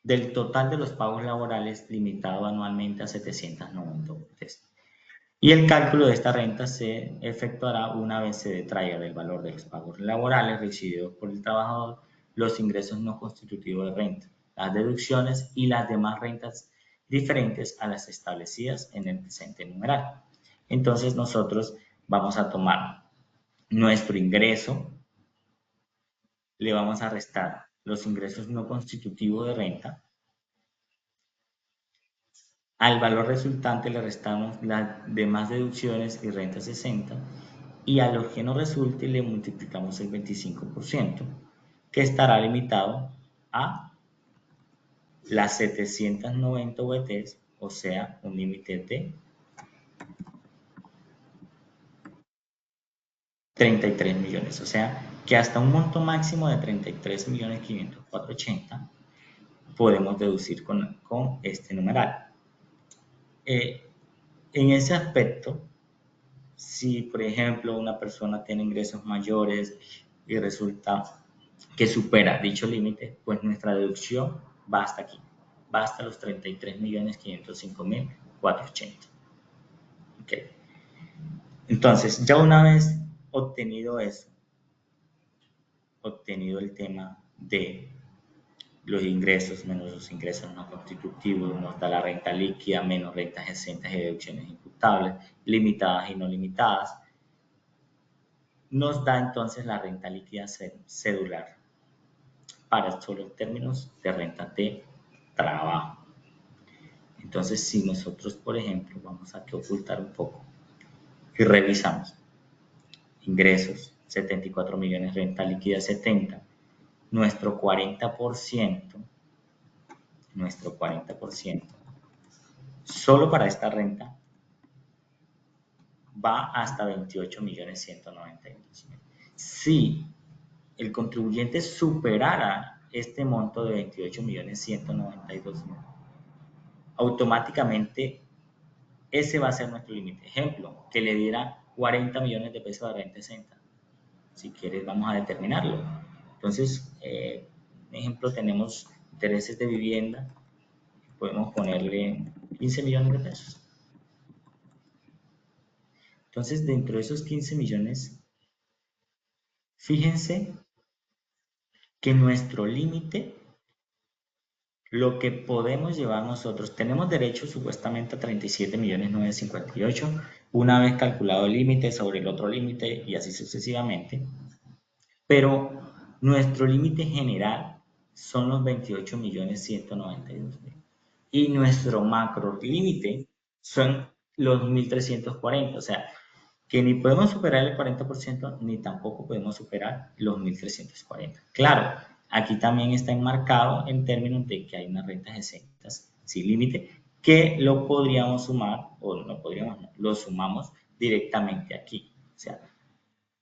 del total de los pagos laborales, limitado anualmente a 790 UTs. Y el cálculo de esta renta se efectuará una vez se detraiga del valor de los pagos laborales recibidos por el trabajador los ingresos no constitutivos de renta, las deducciones y las demás rentas diferentes a las establecidas en el presente numeral. Entonces nosotros vamos a tomar nuestro ingreso, le vamos a restar los ingresos no constitutivos de renta. Al valor resultante le restamos las demás deducciones y rentas exentas, y a lo que nos resulte le multiplicamos el 25%, que estará limitado a las 790 VTs, o sea, un límite de 33 millones. O sea, que hasta un monto máximo de 33.504.480 podemos deducir con este numeral. En ese aspecto, si por ejemplo una persona tiene ingresos mayores y resulta que supera dicho límite, pues nuestra deducción va hasta aquí, va hasta los 33.505.480. Okay. Entonces, ya una vez obtenido eso, obtenido el tema de los ingresos menos los ingresos no constitutivos, nos da la renta líquida menos rentas exentas y deducciones imputables, limitadas y no limitadas, nos da entonces la renta líquida cedular, para solo términos de renta de trabajo. Entonces, si nosotros, por ejemplo, vamos a ocultar un poco y revisamos ingresos, 74 millones, renta líquida 70, nuestro 40%, solo para esta renta va hasta 28.192.000. Si el contribuyente superara este monto de 28.192.000, automáticamente ese va a ser nuestro límite. Ejemplo, que le diera 40 millones de pesos de renta exenta. Si quieres, vamos a determinarlo. Entonces, ejemplo, tenemos intereses de vivienda, podemos ponerle 15 millones de pesos. Entonces, dentro de esos 15 millones, fíjense que nuestro límite, lo que podemos llevar nosotros, tenemos derecho supuestamente a 37.958.000, una vez calculado el límite sobre el otro límite y así sucesivamente, pero nuestro límite general son los 28.192.000 y nuestro macro límite son los 1.340, o sea, que ni podemos superar el 40% ni tampoco podemos superar los 1.340. Claro, aquí también está enmarcado en términos de que hay unas rentas exentas sin límite que lo podríamos sumar, o no podríamos, no, lo sumamos directamente aquí. O sea,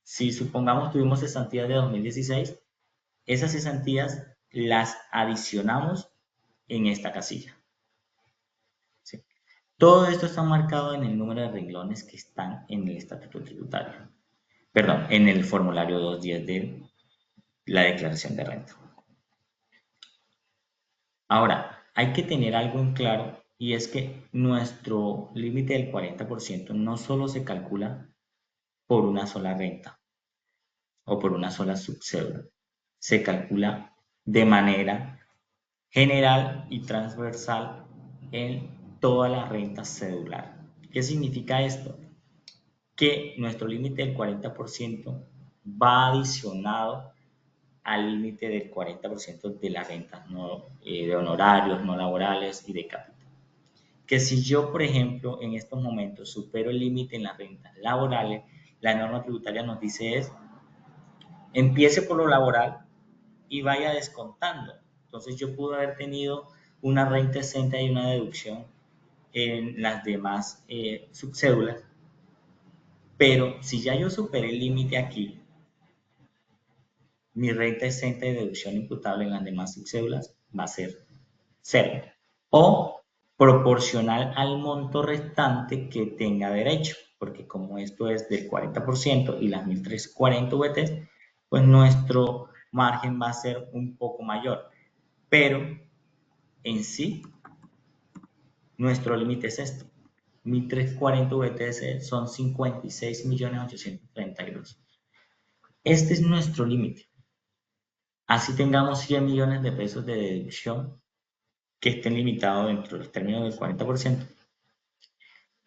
si supongamos tuvimos cesantías de 2016, esas cesantías las adicionamos en esta casilla. ¿Sí? Todo esto está marcado en el número de renglones que están en el estatuto tributario. Perdón, en el formulario 210 de la declaración de renta. Ahora, hay que tener algo en claro y es que nuestro límite del 40% no solo se calcula por una sola renta o por una sola subcédula, se calcula de manera general y transversal en toda la renta cedular. ¿Qué significa esto? Que nuestro límite del 40% va adicionado al límite del 40% de las rentas de honorarios, no laborales y de capital. Que si yo, por ejemplo, en estos momentos supero el límite en las rentas laborales, la norma tributaria nos dice es, empiece por lo laboral y vaya descontando. Entonces yo pude haber tenido una renta exenta y una deducción en las demás subcédulas, pero si ya yo superé el límite aquí, mi renta exenta y deducción imputable en las demás subcédulas va a ser 0 o proporcional al monto restante que tenga derecho, porque como esto es del 40% y las 1.340 VTs, pues nuestro margen va a ser un poco mayor, pero en sí nuestro límite es esto. 1.340 VTs son 56.832.000. Este es nuestro límite. Así tengamos 100 millones de pesos de deducción que estén limitados dentro de los términos del 40%,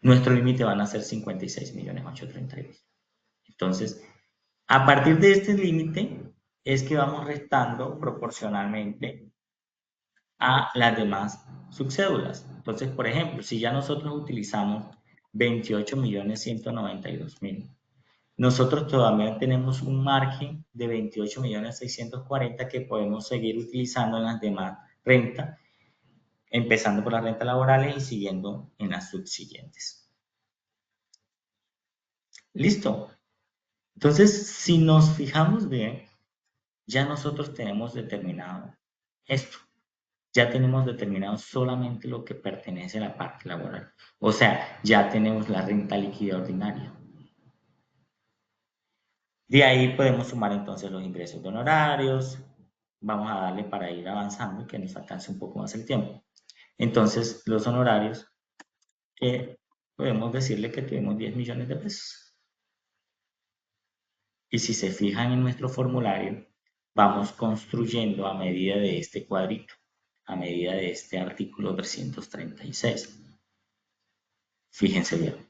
nuestro límite van a ser 56.832.000. Entonces, a partir de este límite es que vamos restando proporcionalmente a las demás subcédulas. Entonces, por ejemplo, si ya nosotros utilizamos 28.192.000, nosotros todavía tenemos un margen de 28.640.000 que podemos seguir utilizando en las demás rentas, empezando por las rentas laborales y siguiendo en las subsiguientes. ¿Listo? Entonces, si nos fijamos bien, ya nosotros tenemos determinado esto. Ya tenemos determinado solamente lo que pertenece a la parte laboral. O sea, ya tenemos la renta líquida ordinaria. De ahí podemos sumar entonces los ingresos de honorarios. Vamos a darle para ir avanzando y que nos alcance un poco más el tiempo. Entonces, los honorarios, podemos decirle que tuvimos 10 millones de pesos. Y si se fijan en nuestro formulario, vamos construyendo a medida de este cuadrito, a medida de este artículo 336. Fíjense bien.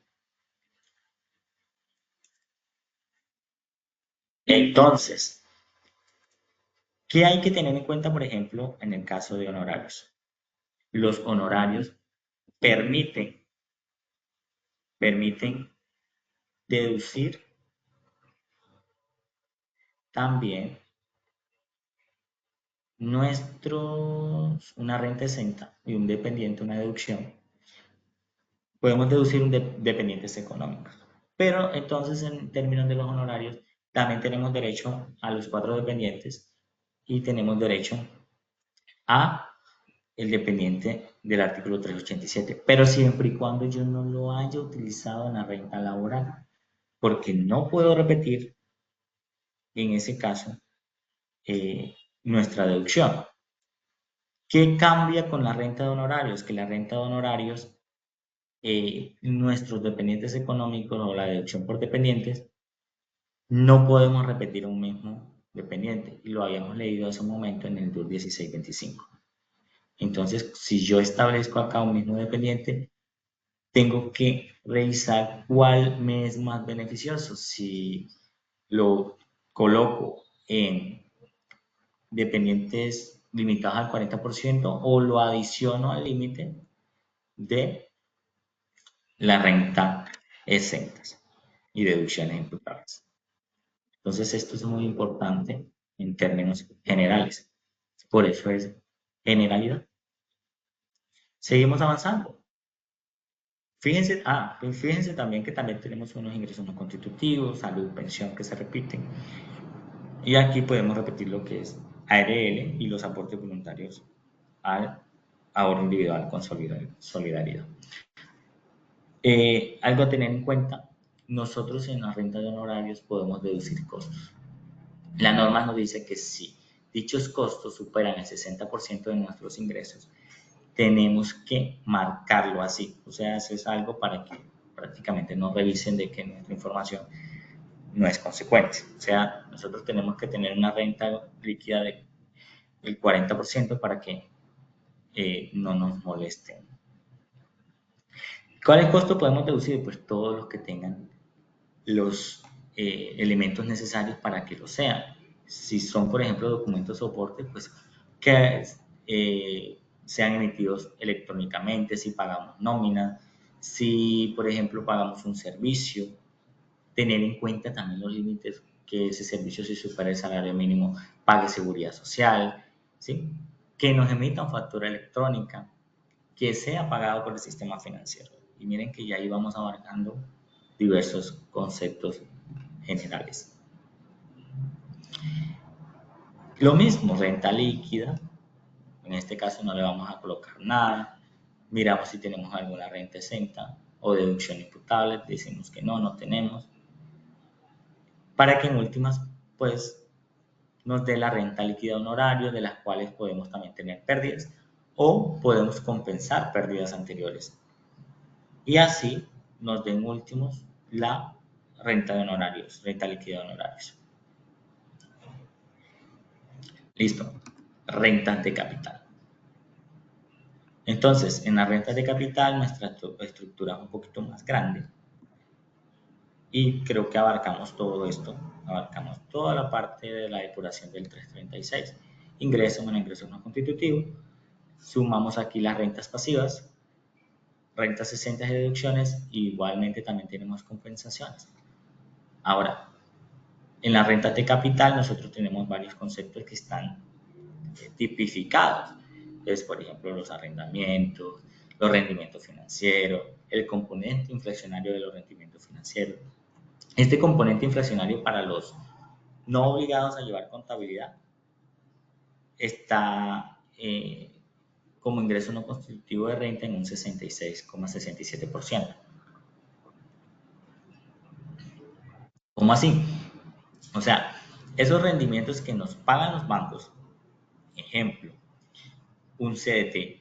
Entonces, ¿Qué hay que tener en cuenta, por ejemplo, en el caso de honorarios? Los honorarios permiten deducir también una renta exenta y un dependiente, una deducción. Podemos deducir dependientes económicos. Pero entonces, en términos de los honorarios, también tenemos derecho a los 4 dependientes y tenemos derecho a el dependiente del artículo 387, pero siempre y cuando yo no lo haya utilizado en la renta laboral, porque no puedo repetir en ese caso nuestra deducción. ¿Qué cambia con la renta de honorarios? Que la renta de honorarios, nuestros dependientes económicos o la deducción por dependientes, no podemos repetir un mismo dependiente, y lo habíamos leído hace un momento en el DUR 1625. Entonces, si yo establezco acá un mismo dependiente, tengo que revisar cuál me es más beneficioso, si lo coloco en dependientes limitados al 40% o lo adiciono al límite de la renta exentas y deducciones imputables. Entonces, esto es muy importante en términos generales. Por eso es generalidad. Seguimos avanzando. Fíjense también que también tenemos unos ingresos no constitutivos, salud, pensión que se repiten. Y aquí podemos repetir lo que es ARL y los aportes voluntarios al ahorro individual con solidaridad. Algo a tener en cuenta, nosotros en la renta de honorarios podemos deducir costos. La norma nos dice que si dichos costos superan el 60% de nuestros ingresos, tenemos que marcarlo así. O sea, eso es algo para que prácticamente no revisen de que nuestra información no es consecuente. O sea, nosotros tenemos que tener una renta líquida del 40% para que no nos molesten. ¿Cuáles costos podemos deducir? Pues todos los que tengan los elementos necesarios para que lo sean. Si son, por ejemplo, documentos de soporte, pues que sean emitidos electrónicamente, si pagamos nómina, si, por ejemplo, pagamos un servicio, tener en cuenta también los límites que ese servicio, si supera el salario mínimo, pague seguridad social, ¿sí? Que nos emitan factura electrónica, que sea pagado por el sistema financiero. Y miren que ya ahí vamos abarcando diversos conceptos generales. Lo mismo, renta líquida. En este caso no le vamos a colocar nada. Miramos si tenemos alguna renta exenta o deducción imputable. Decimos que no tenemos. Para que en últimas, pues, nos dé la renta líquida honorario, de las cuales podemos también tener pérdidas o podemos compensar pérdidas anteriores. Y así nos den últimos la renta de honorarios, renta líquida de honorarios. Listo. Rentas de capital. Entonces, en las rentas de capital nuestra estructura es un poquito más grande y creo que abarcamos todo esto, abarcamos toda la parte de la depuración del 336. Ingreso menos ingresos no constitutivos, sumamos aquí las rentas pasivas, rentas exentas y deducciones, y igualmente también tenemos compensaciones. Ahora, en las rentas de capital nosotros tenemos varios conceptos que están tipificados. Entonces, por ejemplo, los arrendamientos, los rendimientos financieros, el componente inflacionario de los rendimientos financieros. Este componente inflacionario para los no obligados a llevar contabilidad está como ingreso no constitutivo de renta en un 66,67%. ¿Cómo así? O sea, esos rendimientos que nos pagan los bancos, ejemplo, un CDT,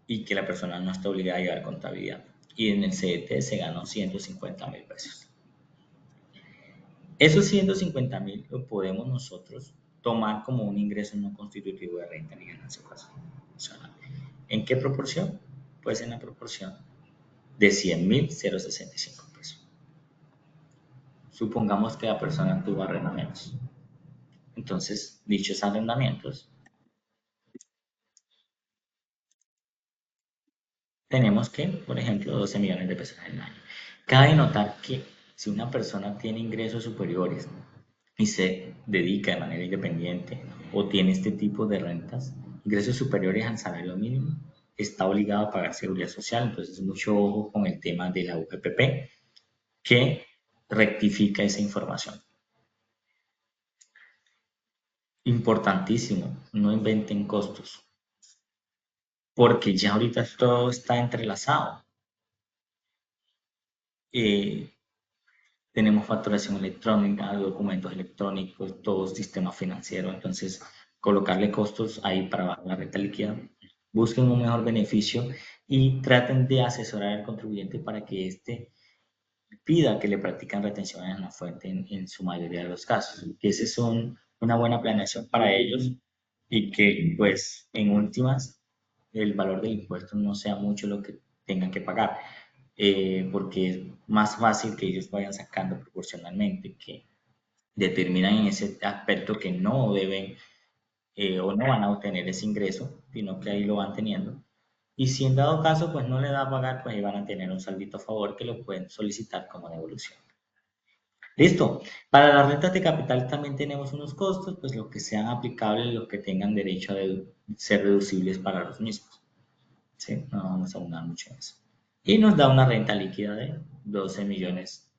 y que la persona no está obligada a llevar contabilidad. Y en el CDT se ganó 150.000 pesos. Esos 150.000 lo podemos nosotros tomar como un ingreso no constitutivo de renta ni ganancia ocasional. ¿En qué proporción? Pues en la proporción de 100.065 pesos. Supongamos que la persona tuvo arrendamientos. Entonces, dichos arrendamientos, tenemos que, por ejemplo, 12 millones de pesos al año. Cabe notar que si una persona tiene ingresos superiores y se dedica de manera independiente o tiene este tipo de rentas, ingresos superiores al salario mínimo, está obligado a pagar seguridad social. Entonces, mucho ojo con el tema de la UGPP, que rectifica esa información. Importantísimo, no inventen costos, porque ya ahorita todo está entrelazado. Eh, Tenemos facturación electrónica, documentos electrónicos, todo sistema financiero. Entonces, colocarle costos ahí para bajar la renta líquida. Busquen un mejor beneficio y traten de asesorar al contribuyente para que éste pida que le practican retenciones en la fuente en su mayoría de los casos. Que ese es una buena planeación para ellos y que, pues, en últimas, el valor del impuesto no sea mucho lo que tengan que pagar, porque es más fácil que ellos vayan sacando proporcionalmente, que determinan en ese aspecto que no deben o no van a obtener ese ingreso, sino que ahí lo van teniendo. Y si en dado caso pues no le da a pagar, pues ahí van a tener un saldito a favor que lo pueden solicitar como devolución. Listo. Para las rentas de capital también tenemos unos costos, pues los que sean aplicables, los que tengan derecho a ser deducibles para los mismos. ¿Sí? No vamos a abundar mucho en eso. Y nos da una renta líquida de 12 millones.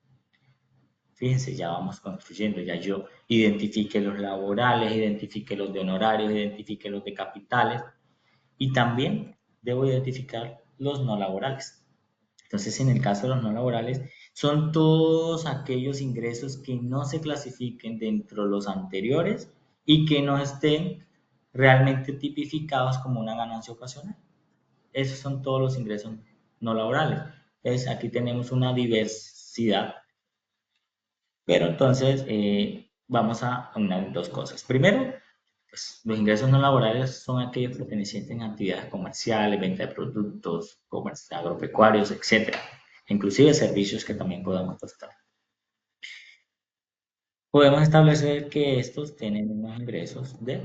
Fíjense, ya vamos construyendo, ya yo identifique los laborales, identifique los de honorarios, identifique los de capitales y también debo identificar los no laborales. Entonces, en el caso de los no laborales, son todos aquellos ingresos que no se clasifiquen dentro de los anteriores y que no estén realmente tipificados como una ganancia ocasional. Esos son todos los ingresos no laborales. Entonces, aquí tenemos una diversidad, pero entonces vamos a unir dos cosas. Primero, pues, los ingresos no laborales son aquellos pertenecientes a actividades comerciales, venta de productos, comercio agropecuarios, etcétera, inclusive servicios que también podemos prestar. Podemos establecer que estos tienen unos ingresos de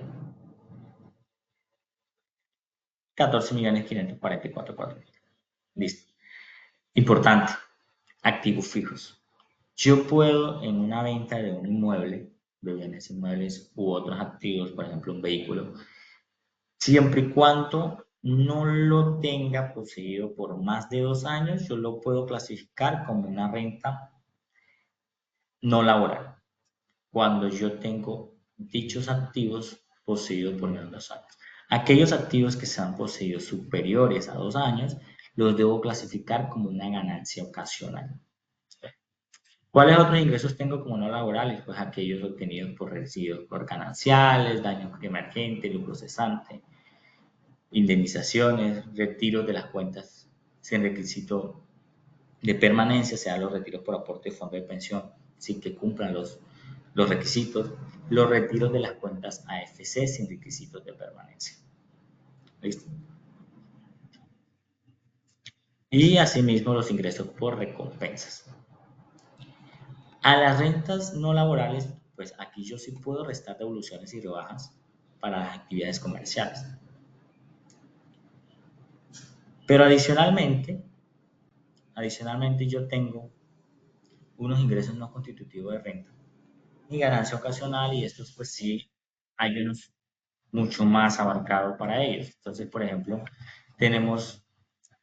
14.544.000. Listo. Importante, activos fijos. Yo puedo en una venta de un inmueble, de bienes inmuebles u otros activos, por ejemplo un vehículo, siempre y cuando no lo tenga poseído por más de 2 años, yo lo puedo clasificar como una renta no laboral, cuando yo tengo dichos activos poseídos por menos de 2 años. Aquellos activos que sean poseídos superiores a 2 años, los debo clasificar como una ganancia ocasional. ¿Cuáles otros ingresos tengo como no laborales? Pues aquellos obtenidos por residuos por gananciales, daños emergentes, lucro cesante, indemnizaciones, retiros de las cuentas sin requisito de permanencia, sea los retiros por aporte de fondo de pensión sin que cumplan los requisitos, los retiros de las cuentas AFC sin requisitos de permanencia. ¿Listo? Y asimismo los ingresos por recompensas. A las rentas no laborales, pues aquí yo sí puedo restar devoluciones y rebajas para las actividades comerciales. Pero adicionalmente yo tengo unos ingresos no constitutivos de renta y ganancia ocasional y estos pues sí hay unos mucho más abarcados para ellos. Entonces, por ejemplo, tenemos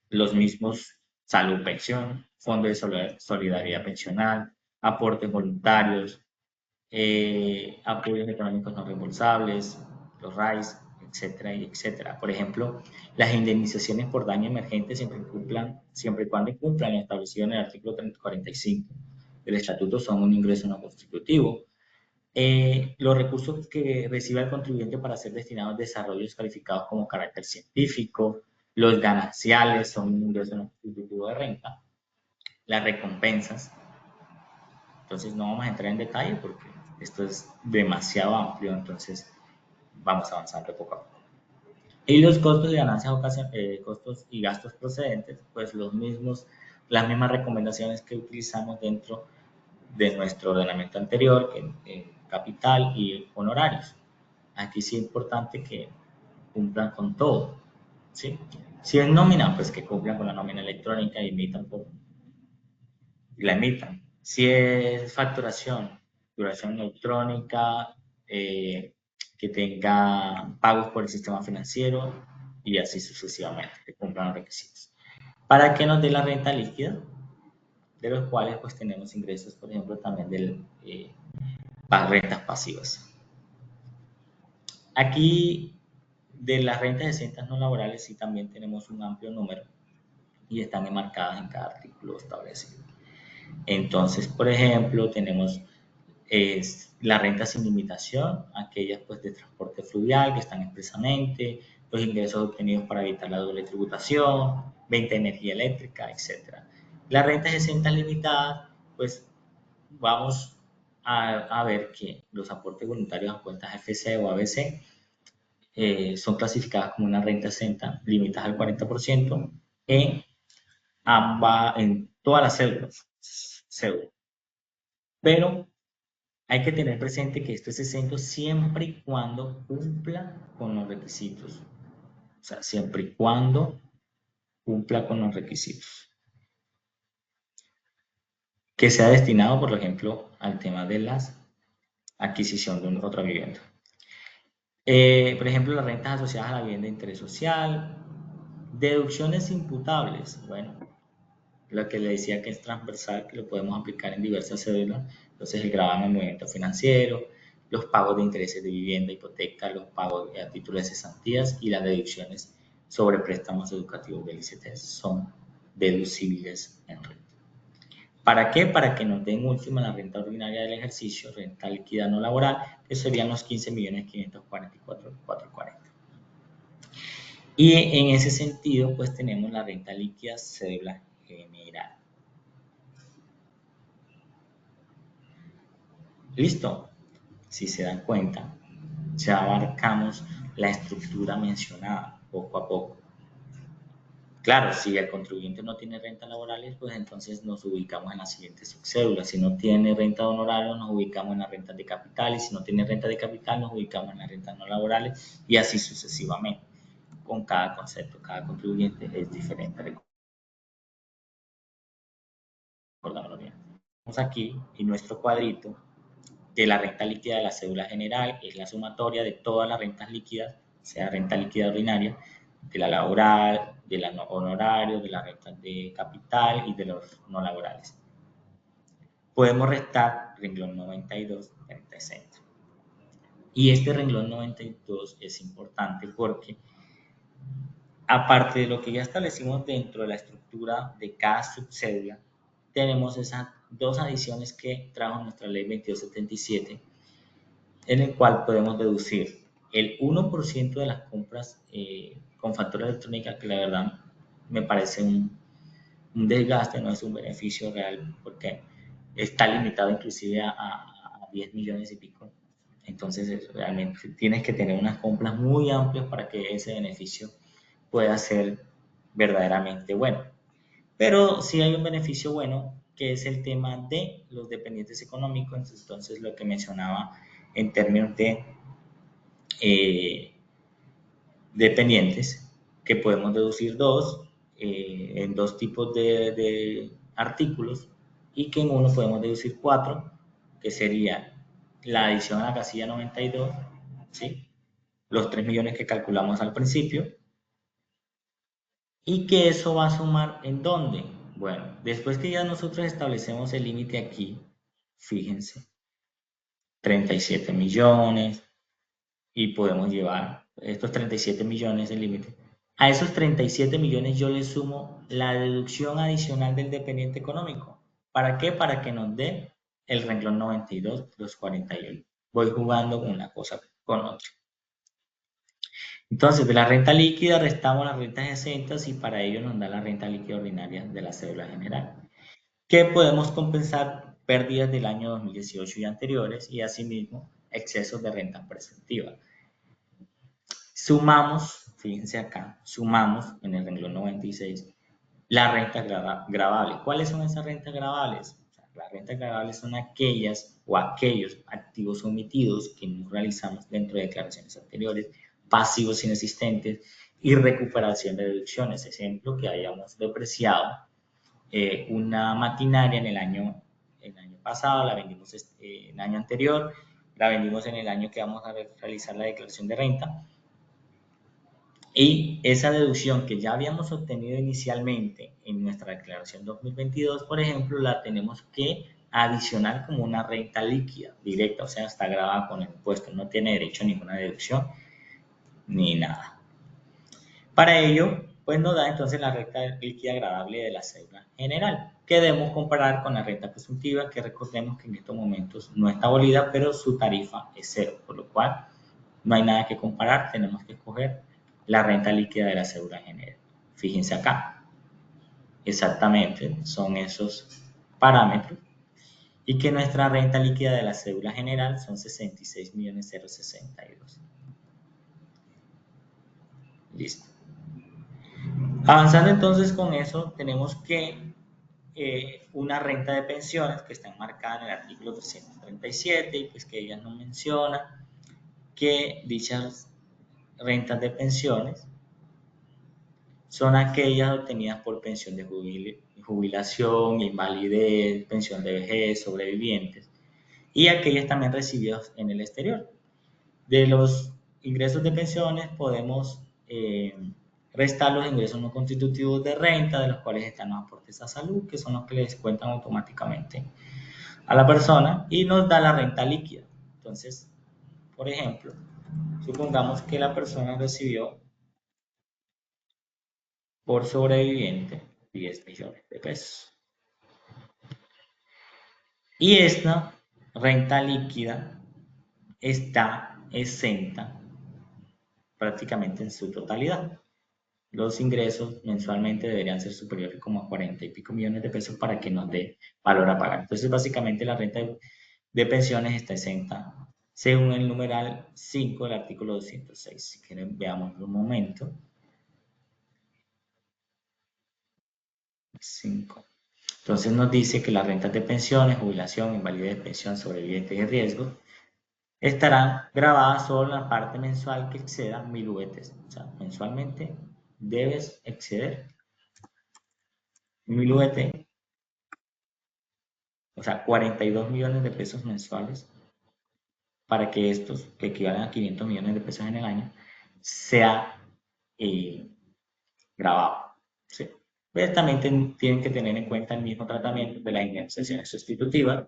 los mismos salud pensión, fondo de solidaridad pensional, aportes voluntarios, apoyos económicos no reembolsables, los RAIs, etcétera, y etcétera. Por ejemplo, las indemnizaciones por daño emergente siempre y cuando cumplan lo establecido en el artículo 45 del estatuto son un ingreso no constitutivo. Los recursos que recibe el contribuyente para ser destinados a desarrollos calificados como carácter científico, los gananciales son un ingreso no constitutivo de renta, las recompensas. Entonces no vamos a entrar en detalle porque esto es demasiado amplio, entonces vamos avanzando poco a poco. Y los costos de ganancias, costos y gastos procedentes, pues las mismas recomendaciones que utilizamos dentro de nuestro ordenamiento anterior, que en capital y honorarios. Aquí sí es importante que cumplan con todo, ¿sí? Si es nómina, pues que cumplan con la nómina electrónica y la emitan. Si es facturación electrónica, que tenga pagos por el sistema financiero y así sucesivamente, que cumplan los requisitos. Para que nos dé la renta líquida, de los cuales pues tenemos ingresos, por ejemplo, también de rentas pasivas. Aquí, de las rentas exentas no laborales, sí también tenemos un amplio número y están enmarcadas en cada artículo establecido. Entonces, por ejemplo, tenemos la renta sin limitación, aquellas pues de transporte fluvial que están expresamente, los ingresos obtenidos para evitar la doble tributación, venta de energía eléctrica, etc. Las rentas exentas limitadas, pues vamos a ver que los aportes voluntarios a cuentas FC o ABC son clasificadas como una renta exenta limitada al 40% en todas las cédulas. Pero hay que tener presente que esto es exento siempre y cuando cumpla con los requisitos. O sea, siempre y cuando cumpla con los requisitos. Que sea destinado, por ejemplo, al tema de la adquisición de otra vivienda. Por ejemplo, las rentas asociadas a la vivienda de interés social. Deducciones imputables. Bueno, lo que le decía que es transversal, que lo podemos aplicar en diversas cédulas. Entonces, el gravamen de movimiento financiero, los pagos de intereses de vivienda, hipoteca, los pagos a título de cesantías y las deducciones sobre préstamos educativos del ICT son deducibles en renta. ¿Para qué? Para que nos den última la renta ordinaria del ejercicio, renta líquida no laboral, que serían los 15.544.440. Y en ese sentido, pues tenemos la renta líquida cédula general. ¿Listo? Si se dan cuenta, ya abarcamos la estructura mencionada poco a poco. Claro, si el contribuyente no tiene rentas laborales, pues entonces nos ubicamos en las siguientes subcédulas. Si no tiene renta de honorario, nos ubicamos en las rentas de capital. Y si no tiene renta de capital, nos ubicamos en las rentas no laborales y así sucesivamente. Con cada concepto, cada contribuyente es diferente. Recordámoslo bien. Vamos aquí en nuestro cuadrito de la renta líquida de la cédula general, es la sumatoria de todas las rentas líquidas, sea renta líquida ordinaria, de la laboral, de la no honorario, de la renta de capital y de los no laborales. Podemos restar renglón 92 de renta exenta. Y este renglón 92 es importante porque, aparte de lo que ya establecimos dentro de la estructura de cada subcédula, tenemos esas dos adiciones que trajo nuestra ley 2277, en el cual podemos deducir el 1% de las compras con factura electrónica, que la verdad me parece un desgaste, no es un beneficio real, porque está limitado inclusive a 10 millones y pico. Entonces, realmente tienes que tener unas compras muy amplias para que ese beneficio pueda ser verdaderamente bueno. Pero sí hay un beneficio bueno, que es el tema de los dependientes económicos. Entonces, lo que mencionaba en términos de dependientes, que podemos deducir en dos tipos de artículos, y que en uno podemos deducir 4, que sería la adición a la casilla 92, ¿sí? Los 3 millones que calculamos al principio, y que eso va a sumar ¿en dónde? Bueno, después que ya nosotros establecemos el límite aquí, fíjense, 37 millones, y podemos llevar estos 37 millones el límite. A esos 37 millones yo le sumo la deducción adicional del dependiente económico. ¿Para qué? Para que nos dé el renglón 92, los 41. Voy jugando una cosa con otra. Entonces, de la renta líquida restamos las rentas exentas y para ello nos da la renta líquida ordinaria de la cédula general, que podemos compensar pérdidas del año 2018 y anteriores, y asimismo excesos de renta preceptiva. Sumamos, fíjense acá, sumamos en el renglón 96 las rentas gravables. ¿Cuáles son esas rentas gravables? Las rentas gravables son aquellas o aquellos activos omitidos que no realizamos dentro de declaraciones anteriores, pasivos inexistentes y recuperación de deducciones. Ejemplo, que hayamos depreciado una maquinaria en el año pasado, la vendimos el año anterior, la vendimos en el año que vamos a realizar la declaración de renta. Y esa deducción que ya habíamos obtenido inicialmente en nuestra declaración 2022, por ejemplo, la tenemos que adicionar como una renta líquida directa, o sea, está grabada con el impuesto, no tiene derecho a ninguna deducción ni nada. Para ello, pues nos da entonces la renta líquida gravable de la cédula general, que debemos comparar con la renta presuntiva, que recordemos que en estos momentos no está abolida, pero su tarifa es cero, por lo cual no hay nada que comparar, tenemos que escoger la renta líquida de la cédula general. Fíjense acá, exactamente son esos parámetros y que nuestra renta líquida de la cédula general son 66.062. Listo. Avanzando entonces con eso, tenemos que una renta de pensiones que está enmarcada en el artículo 337 y pues que ella nos menciona que dichas rentas de pensiones son aquellas obtenidas por pensión de jubilación, invalidez, pensión de vejez, sobrevivientes y aquellas también recibidas en el exterior. De los ingresos de pensiones podemos restar los ingresos no constitutivos de renta, de los cuales están los aportes a salud, que son los que les cuentan automáticamente a la persona y nos da la renta líquida. Entonces, por ejemplo, supongamos que la persona recibió por sobreviviente 10 millones de pesos. Y esta renta líquida está exenta prácticamente en su totalidad. Los ingresos mensualmente deberían ser superiores como a 40 y pico millones de pesos para que nos dé valor a pagar. Entonces, básicamente la renta de pensiones está exenta según el numeral 5 del artículo 206. Si quieren, veamos un momento. 5. Entonces nos dice que las rentas de pensiones, jubilación, invalidez, pensión, sobrevivientes y riesgos estarán grabadas solo en la parte mensual que exceda 1.000 UVTs. O sea, mensualmente debes exceder 1.000 UVT, o sea, 42 millones de pesos mensuales para que estos, que equivalen a 500 millones de pesos en el año, sea grabado. ¿Sí? Pero también tienen que tener en cuenta el mismo tratamiento de las indemnizaciones sustitutivas,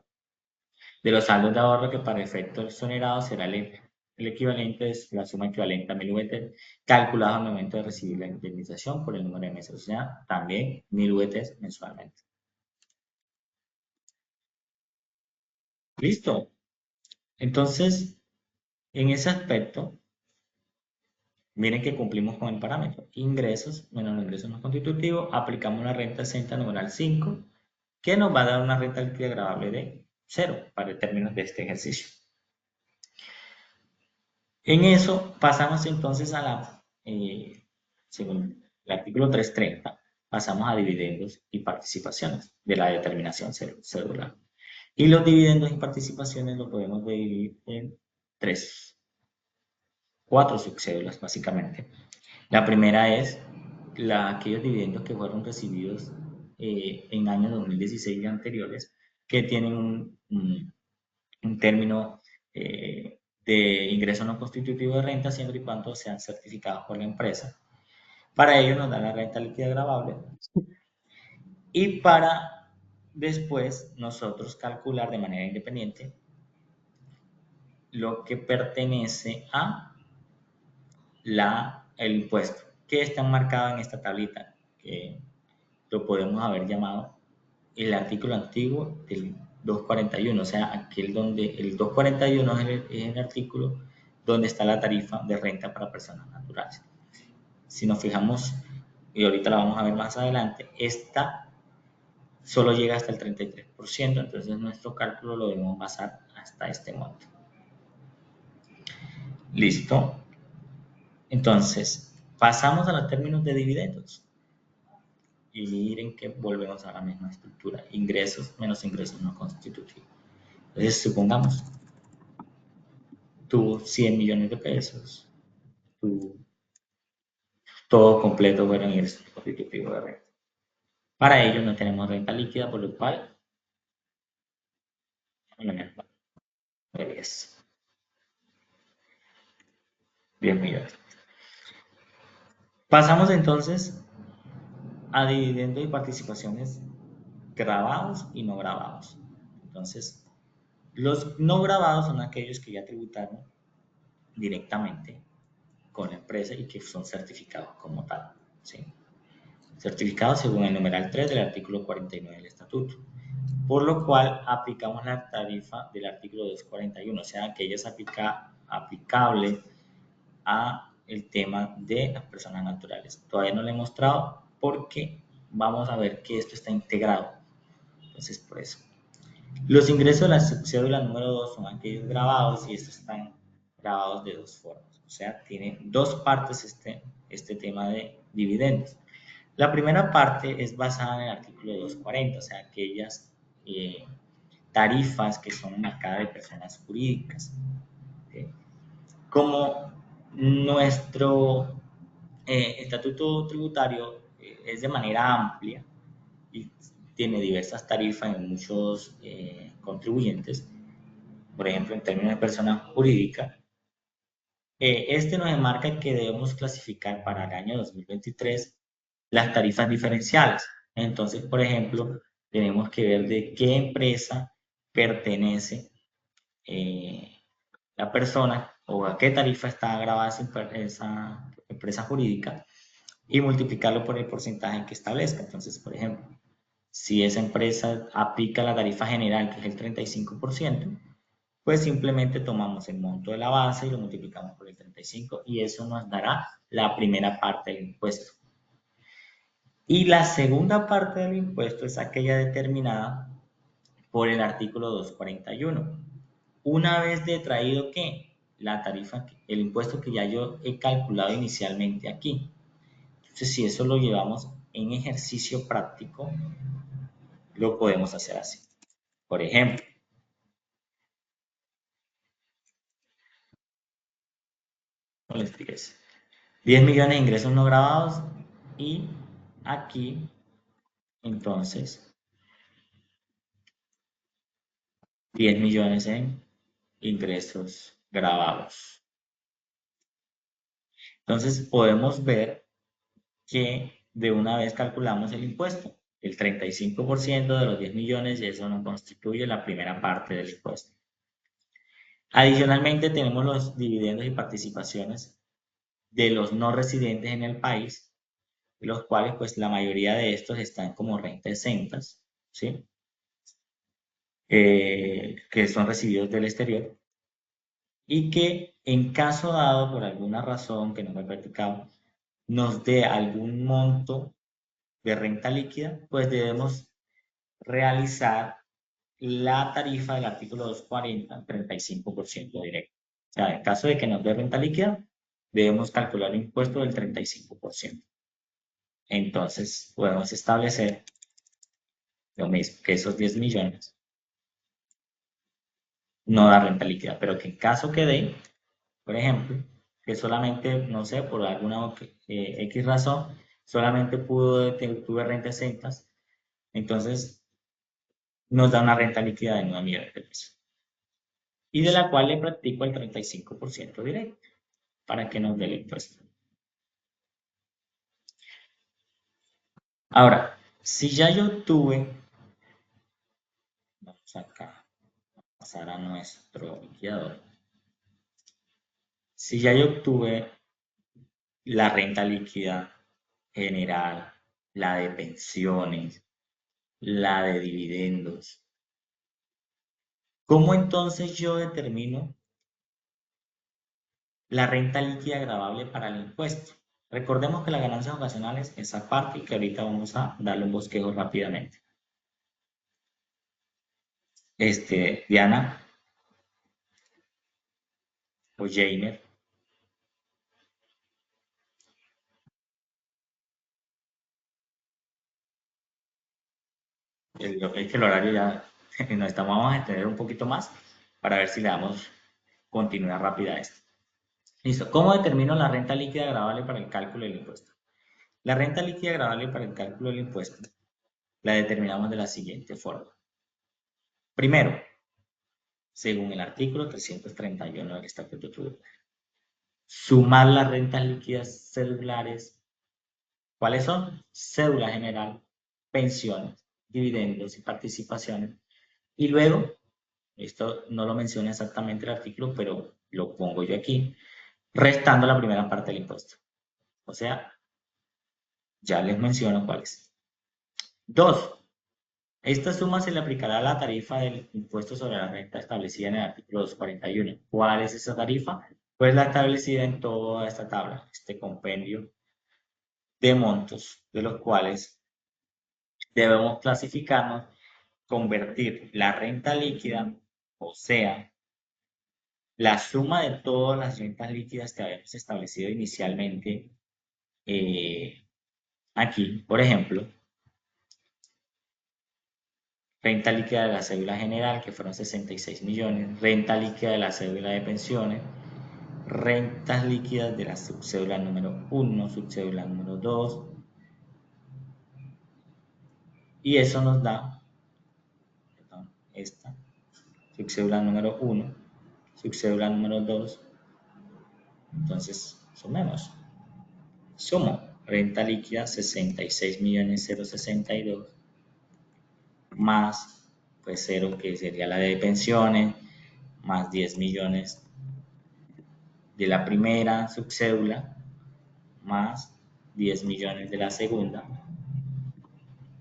de los saldos de ahorro que para efectos exonerados será el equivalente, es la suma equivalente a 1.000 VT calculado al momento de recibir la indemnización por el número de meses, o sea, también 1.000 VT mensualmente. Listo. Entonces, en ese aspecto, miren que cumplimos con el parámetro. Ingresos menos los ingresos no constitutivos, aplicamos la renta exenta numeral 5, que nos va a dar una renta líquida gravable de 0 para términos de este ejercicio. En eso pasamos entonces a la, según el artículo 330, pasamos a dividendos y participaciones de la determinación cedular. Y los dividendos y participaciones lo podemos dividir en 4 subcédulas básicamente. La primera es aquellos dividendos que fueron recibidos en años 2016 y anteriores, que tienen un término de ingreso no constitutivo de renta siempre y cuando sean certificados por la empresa. Para ello nos da la renta líquida gravable y para después nosotros calcular de manera independiente lo que pertenece a el impuesto que está enmarcado en esta tablita, que lo podemos haber llamado el artículo antiguo del 241, o sea, aquel donde el 241 es el artículo donde está la tarifa de renta para personas naturales. Si nos fijamos, y ahorita la vamos a ver más adelante, esta solo llega hasta el 33%, entonces nuestro cálculo lo debemos basar hasta este monto. Listo. Entonces, pasamos a los términos de dividendos. Y miren que volvemos a la misma estructura. Ingresos menos ingresos no constitutivos. Entonces, supongamos, tuvo 100 millones de pesos. Todo completo fueron ingresos constitutivos de renta. Para ello no tenemos renta líquida, por lo cual no me va. 10 millones. Pasamos entonces a dividendos y participaciones grabados y no grabados. Entonces, los no grabados son aquellos que ya tributaron directamente con la empresa y que son certificados como tal. ¿Sí? Certificados según el numeral 3 del artículo 49 del estatuto. Por lo cual aplicamos la tarifa del artículo 241, o sea, que ella es aplicable a el tema de las personas naturales. Todavía no lo he mostrado porque vamos a ver que esto está integrado. Entonces, por eso. Los ingresos de la cédula número 2 son aquellos grabados y estos están grabados de dos formas. O sea, tiene dos partes este tema de dividendos. La primera parte es basada en el artículo 240, o sea, aquellas tarifas que son marcadas de personas jurídicas. ¿Okay? Como nuestro estatuto tributario es de manera amplia y tiene diversas tarifas en muchos contribuyentes, por ejemplo, en términos de persona jurídica, este nos enmarca que debemos clasificar para el año 2023 las tarifas diferenciales. Entonces, por ejemplo, tenemos que ver de qué empresa pertenece la persona o a qué tarifa está grabada esa empresa jurídica y multiplicarlo por el porcentaje que establezca. Entonces, por ejemplo, si esa empresa aplica la tarifa general, que es el 35%, pues simplemente tomamos el monto de la base y lo multiplicamos por el 35 y eso nos dará la primera parte del impuesto. Y la segunda parte del impuesto es aquella determinada por el artículo 241. Una vez detraído que la tarifa, el impuesto que ya yo he calculado inicialmente aquí. Entonces, si eso lo llevamos en ejercicio práctico, lo podemos hacer así. Por ejemplo, no les expliqué eso. 10 millones de ingresos no grabados y aquí, entonces, 10 millones en ingresos grabados. Entonces, podemos ver que de una vez calculamos el impuesto. El 35% de los 10 millones y eso nos constituye la primera parte del impuesto. Adicionalmente tenemos los dividendos y participaciones de los no residentes en el país, los cuales pues la mayoría de estos están como renta exentas, ¿sí? Que son recibidos del exterior y que en caso dado por alguna razón que no me he practicado, nos dé algún monto de renta líquida, pues debemos realizar la tarifa del artículo 240, 35% directo. O sea, en caso de que nos dé renta líquida, debemos calcular el impuesto del 35%. Entonces, podemos establecer lo mismo, que esos 10 millones no da renta líquida, pero que en caso que dé, por ejemplo, que solamente, no sé, por alguna X razón, solamente tuve renta exentas, entonces nos da una renta líquida de 9 millones de pesos. Y de la cual le practico el 35% directo para que nos dé el impuesto. Ahora, si ya yo tuve, vamos acá, a pasar a nuestro liquidador. Si ya yo obtuve la renta líquida general, la de pensiones, la de dividendos, ¿cómo entonces yo determino la renta líquida gravable para el impuesto? Recordemos que las ganancias ocasionales es esa parte y que ahorita vamos a darle un bosquejo rápidamente. Diana o Jamer. Es que el horario ya nos estamos, vamos a extender un poquito más para ver si le damos continuidad rápida a esto. Listo. ¿Cómo determino la renta líquida agravable para el cálculo del impuesto? La renta líquida agravable para el cálculo del impuesto la determinamos de la siguiente forma. Primero, según el artículo 331 del Estatuto Tributario, sumar las rentas líquidas cedulares. ¿Cuáles son? Cédula general, pensiones, dividendos y participaciones. Y luego, esto no lo menciona exactamente el artículo, pero lo pongo yo aquí, restando la primera parte del impuesto. O sea, ya les menciono cuáles. 2. Esta suma se le aplicará a la tarifa del impuesto sobre la renta establecida en el artículo 241. ¿Cuál es esa tarifa? Pues la establecida en toda esta tabla, este compendio de montos, de los cuales debemos clasificarnos, convertir la renta líquida, o sea, la suma de todas las rentas líquidas que habíamos establecido inicialmente aquí, por ejemplo, renta líquida de la cédula general, que fueron 66 millones, renta líquida de la cédula de pensiones, rentas líquidas de la subcédula número 1, subcédula número 2, y eso nos da, perdón, esta, subcédula número 1, subcédula número 2, entonces sumemos. Sumo, renta líquida 66.062 más, pues 0 que sería la de pensiones, más 10 millones de la primera subcédula, más 10 millones de la segunda.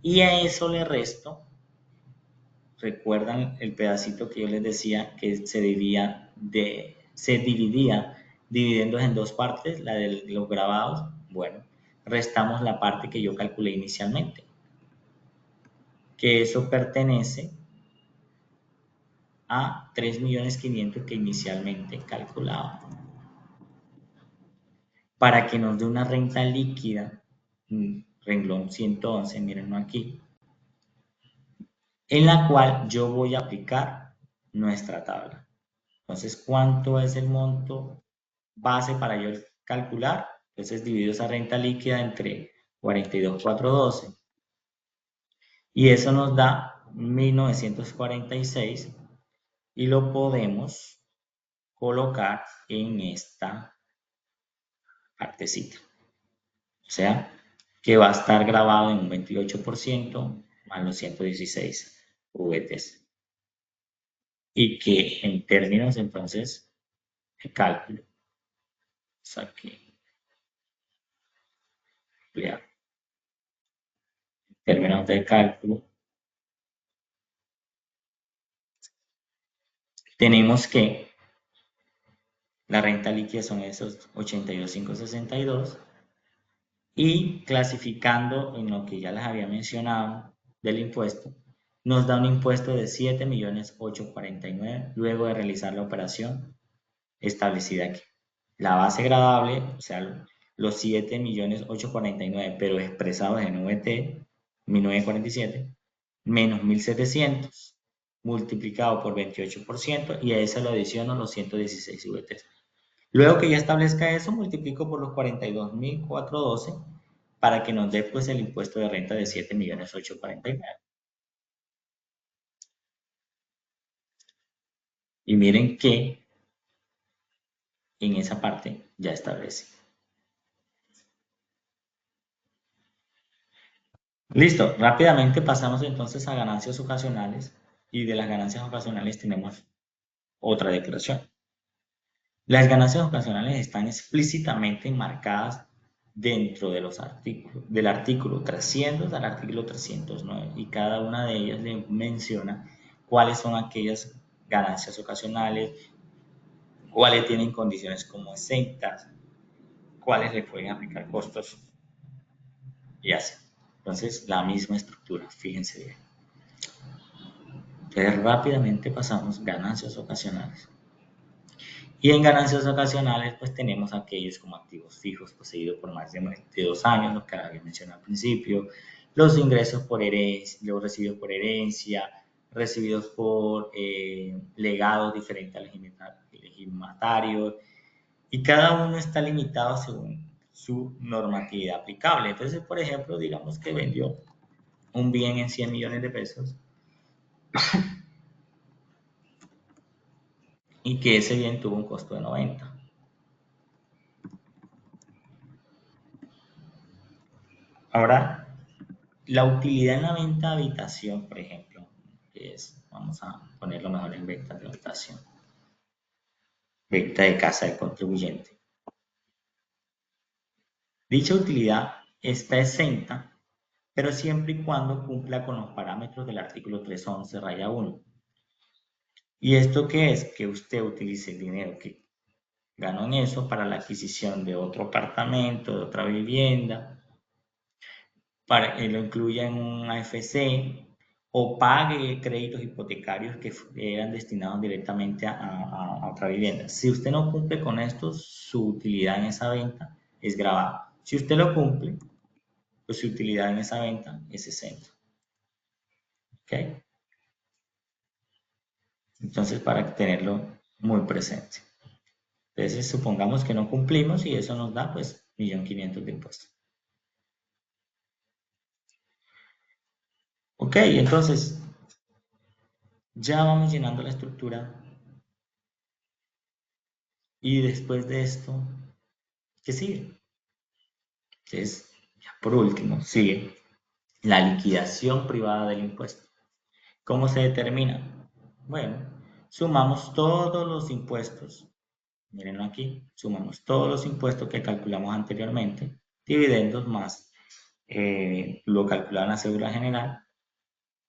Y a eso le resto, recuerdan el pedacito que yo les decía que se dividía dividendos en dos partes, la de los grabados. Bueno, restamos la parte que yo calculé inicialmente, que eso pertenece a 3.500.000 que inicialmente calculaba. Para que nos dé una renta líquida, renglón 111, mírenlo aquí, en la cual yo voy a aplicar nuestra tabla. Entonces, ¿cuánto es el monto base para yo calcular? Entonces, divido esa renta líquida entre 42.412 y eso nos da 1.946 y lo podemos colocar en esta partecita. O sea, que va a estar grabado en un 28% más los 116 VTs. Y que en términos entonces de cálculo, saqué, en términos de cálculo, tenemos que la renta líquida son esos 82.562 y clasificando en lo que ya les había mencionado del impuesto, nos da un impuesto de 7.849.000 luego de realizar la operación establecida aquí. La base gradable, o sea, los 7.849.000, pero expresados en VT, 1.947, menos 1.700, multiplicado por 28%, y a eso le adiciono los 116 VT. Luego que ya establezca eso, multiplico por los 42.412 para que nos dé pues el impuesto de renta de 7.849.000. Y miren que en esa parte ya establece. Listo, rápidamente pasamos entonces a ganancias ocasionales y de las ganancias ocasionales tenemos otra declaración. Las ganancias ocasionales están explícitamente enmarcadas dentro de los artículos, del artículo 300 al artículo 309 y cada una de ellas le menciona cuáles son aquellas ganancias ocasionales, cuáles tienen condiciones como exentas, cuáles le pueden aplicar costos y así. Entonces, la misma estructura, fíjense bien. Entonces, rápidamente pasamos ganancias ocasionales. Y en ganancias ocasionales, pues tenemos aquellos como activos fijos poseídos por más de 2 años, lo que había mencionado al principio, los ingresos por herencia, los recibidos por herencia, recibidos por legados diferentes al legitimatario, y cada uno está limitado según su normatividad aplicable. Entonces, por ejemplo, digamos que vendió un bien en 100 millones de pesos y que ese bien tuvo un costo de 90. Ahora, la utilidad en la venta de habitación, por ejemplo, que es, vamos a ponerlo mejor en venta de habitación, venta de casa del contribuyente. Dicha utilidad está exenta, pero siempre y cuando cumpla con los parámetros del artículo 311, raya 1. ¿Y esto qué es? Que usted utilice el dinero que ganó en eso para la adquisición de otro apartamento, de otra vivienda, para que lo incluya en un AFC o pague créditos hipotecarios que eran destinados directamente a otra vivienda. Si usted no cumple con esto, su utilidad en esa venta es grabada. Si usted lo cumple, pues su utilidad en esa venta es exenta. ¿Ok? Entonces, para tenerlo muy presente. Entonces, supongamos que no cumplimos y eso nos da, pues, 1.500.000 de impuestos. Ok, entonces, ya vamos llenando la estructura y después de esto, ¿qué sigue? Entonces, ya por último, sigue la liquidación privada del impuesto. ¿Cómo se determina? Bueno, sumamos todos los impuestos. Mírenlo aquí, sumamos todos los impuestos que calculamos anteriormente, dividendos más lo calculado en la cédula general,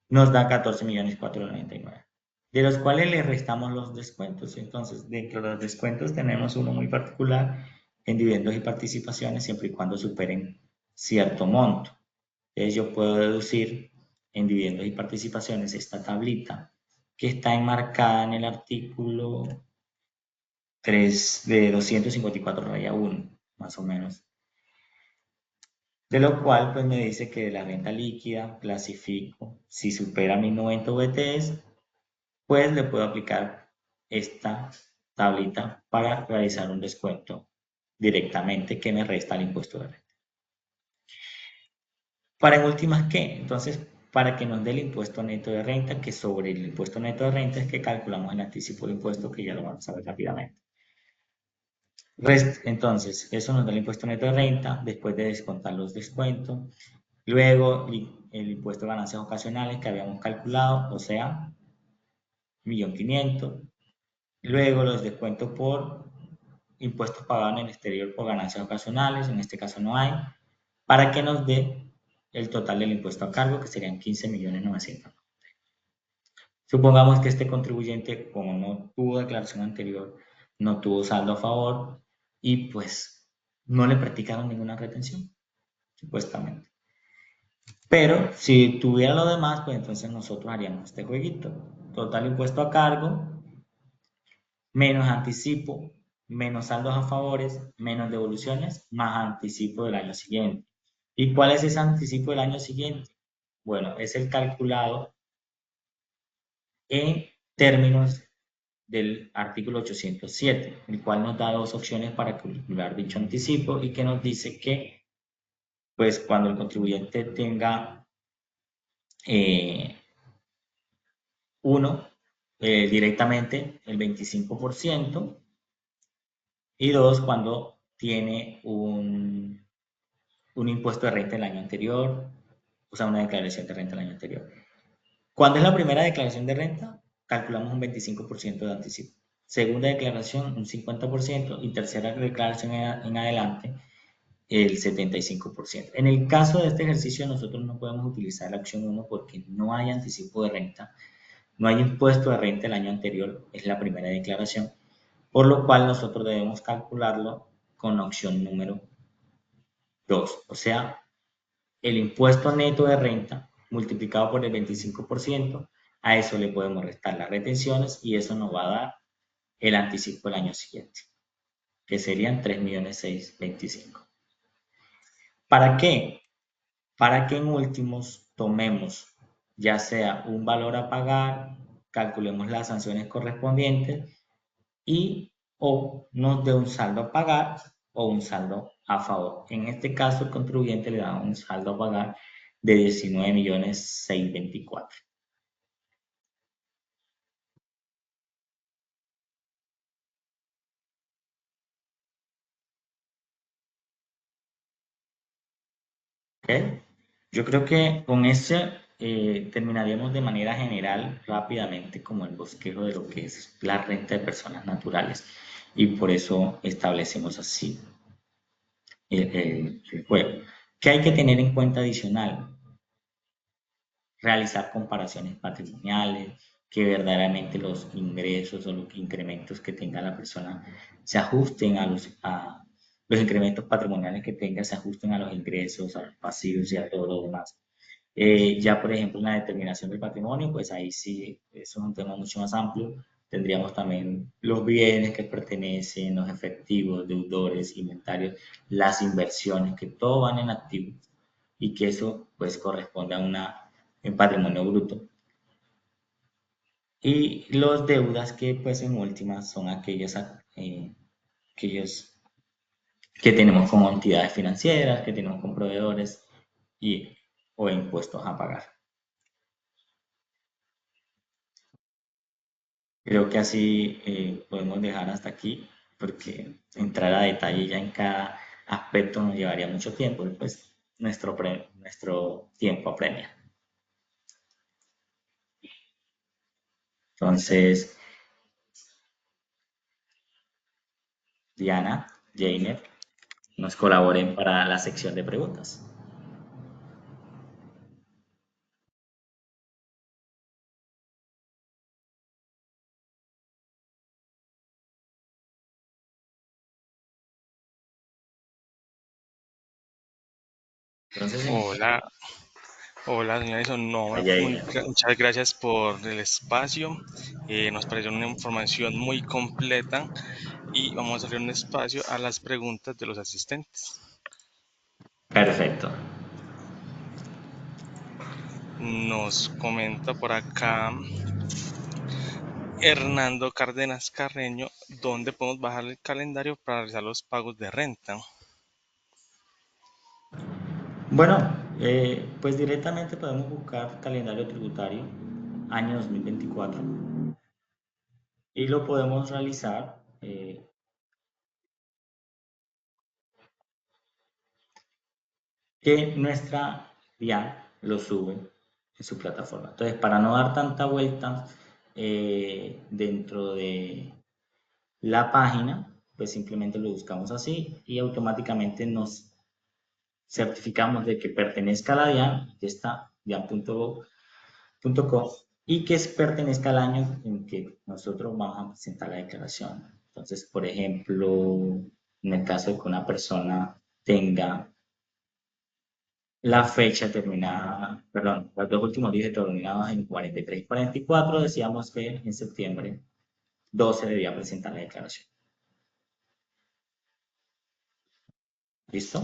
nos da 14.499.000, de los cuales le restamos los descuentos. Entonces, dentro de los descuentos tenemos uno muy particular en dividendos y participaciones, siempre y cuando superen cierto monto. Entonces, yo puedo deducir en dividendos y participaciones esta tablita que está enmarcada en el artículo 3 de 254 raya 1, más o menos. De lo cual, pues me dice que de la renta líquida clasifico, si supera mis 90 VTs, pues le puedo aplicar esta tablita para realizar un descuento directamente que me resta el impuesto de renta. Para en últimas, ¿qué? Entonces, para que nos dé el impuesto neto de renta, que sobre el impuesto neto de renta es que calculamos el anticipo de impuesto, que ya lo vamos a ver rápidamente. Entonces, eso nos da el impuesto neto de renta después de descontar los descuentos. Luego, el impuesto de ganancias ocasionales que habíamos calculado, o sea, 1.500.000. Luego, los descuentos por impuestos pagados en el exterior por ganancias ocasionales, en este caso no hay, para que nos dé el total del impuesto a cargo, que serían 15.900.000. Supongamos que este contribuyente, como no tuvo declaración anterior, no tuvo saldo a favor y pues no le practicaron ninguna retención, supuestamente. Pero si tuviera lo demás, pues entonces nosotros haríamos este jueguito. Total impuesto a cargo, menos anticipo, menos saldos a favores, menos devoluciones, más anticipo del año siguiente. ¿Y cuál es ese anticipo del año siguiente? Bueno, es el calculado en términos del artículo 807, el cual nos da dos opciones para calcular dicho anticipo y que nos dice que, pues, cuando el contribuyente tenga uno, directamente el 25%, y dos, cuando tiene un impuesto de renta el año anterior, o sea, una declaración de renta el año anterior. Cuando es la primera declaración de renta, calculamos un 25% de anticipo. Segunda declaración, un 50%, y tercera declaración en adelante, el 75%. En el caso de este ejercicio, nosotros no podemos utilizar la opción 1 porque no hay anticipo de renta, no hay impuesto de renta el año anterior, es la primera declaración, por lo cual nosotros debemos calcularlo con la opción número 2, o sea, el impuesto neto de renta multiplicado por el 25%, a eso le podemos restar las retenciones y eso nos va a dar el anticipo del año siguiente, que serían 3.625.000. ¿Para qué? para que en últimos tomemos ya sea un valor a pagar, calculemos las sanciones correspondientes y o nos dé un saldo a pagar o un saldo a favor. En este caso, el contribuyente le da un saldo a pagar de 19.624. ¿Ok? Yo creo que con ese terminaríamos de manera general rápidamente como el bosquejo de lo que es la renta de personas naturales y por eso establecemos así el juego. ¿Qué hay que tener en cuenta adicional? Realizar comparaciones patrimoniales, que verdaderamente los ingresos o los incrementos que tenga la persona se ajusten a los incrementos patrimoniales que tenga, se ajusten a los ingresos, a los pasivos y a todo lo demás. Ya, por ejemplo, en la determinación del patrimonio, pues ahí sí, eso es un tema mucho más amplio. Tendríamos también los bienes que pertenecen, los efectivos, deudores, inventarios, las inversiones, que todo van en activos y que eso pues corresponde a un patrimonio bruto. Y los deudas que pues en últimas son aquellos que tenemos con entidades financieras, que tenemos con proveedores y, o impuestos a pagar. Creo que así podemos dejar hasta aquí, porque entrar a detalle ya en cada aspecto nos llevaría mucho tiempo y pues nuestro tiempo apremia. Entonces, Diana, Jainer, nos colaboren para la sección de preguntas. Entonces, Hola, hola, señora Edison. No, Jainer. muchas gracias por el espacio. Nos pareció una información muy completa y vamos a abrir un espacio a las preguntas de los asistentes. Perfecto. Nos comenta por acá Hernando Cárdenas Carreño, ¿dónde podemos bajar el calendario para realizar los pagos de renta? Bueno, pues directamente podemos buscar calendario tributario año 2024 y lo podemos realizar que nuestra DIAN lo sube en su plataforma. Entonces, para no dar tanta vuelta dentro de la página, pues simplemente lo buscamos así y automáticamente nos certificamos de que pertenezca a la DIAN, que está dian.gov.co, y que pertenezca al año en que nosotros vamos a presentar la declaración. Entonces, por ejemplo, en el caso de que una persona tenga la fecha terminada, perdón, los dos últimos dígitos terminados en 43 y 44, decíamos que en septiembre 12 debía presentar la declaración. ¿Listo?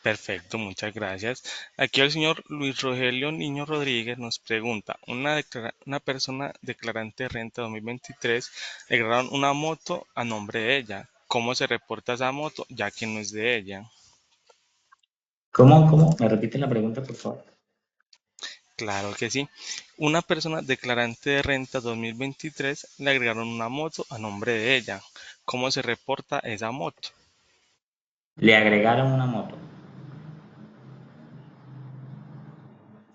Perfecto, muchas gracias. Aquí el señor Luis Rogelio Niño Rodríguez nos pregunta, una persona declarante de renta 2023 declararon una moto a nombre de ella. ¿Cómo se reporta esa moto ya que no es de ella? ¿Cómo? ¿Me repite la pregunta, por favor? Claro que sí. Una persona declarante de renta 2023 le agregaron una moto a nombre de ella. ¿Cómo se reporta esa moto? Le agregaron una moto.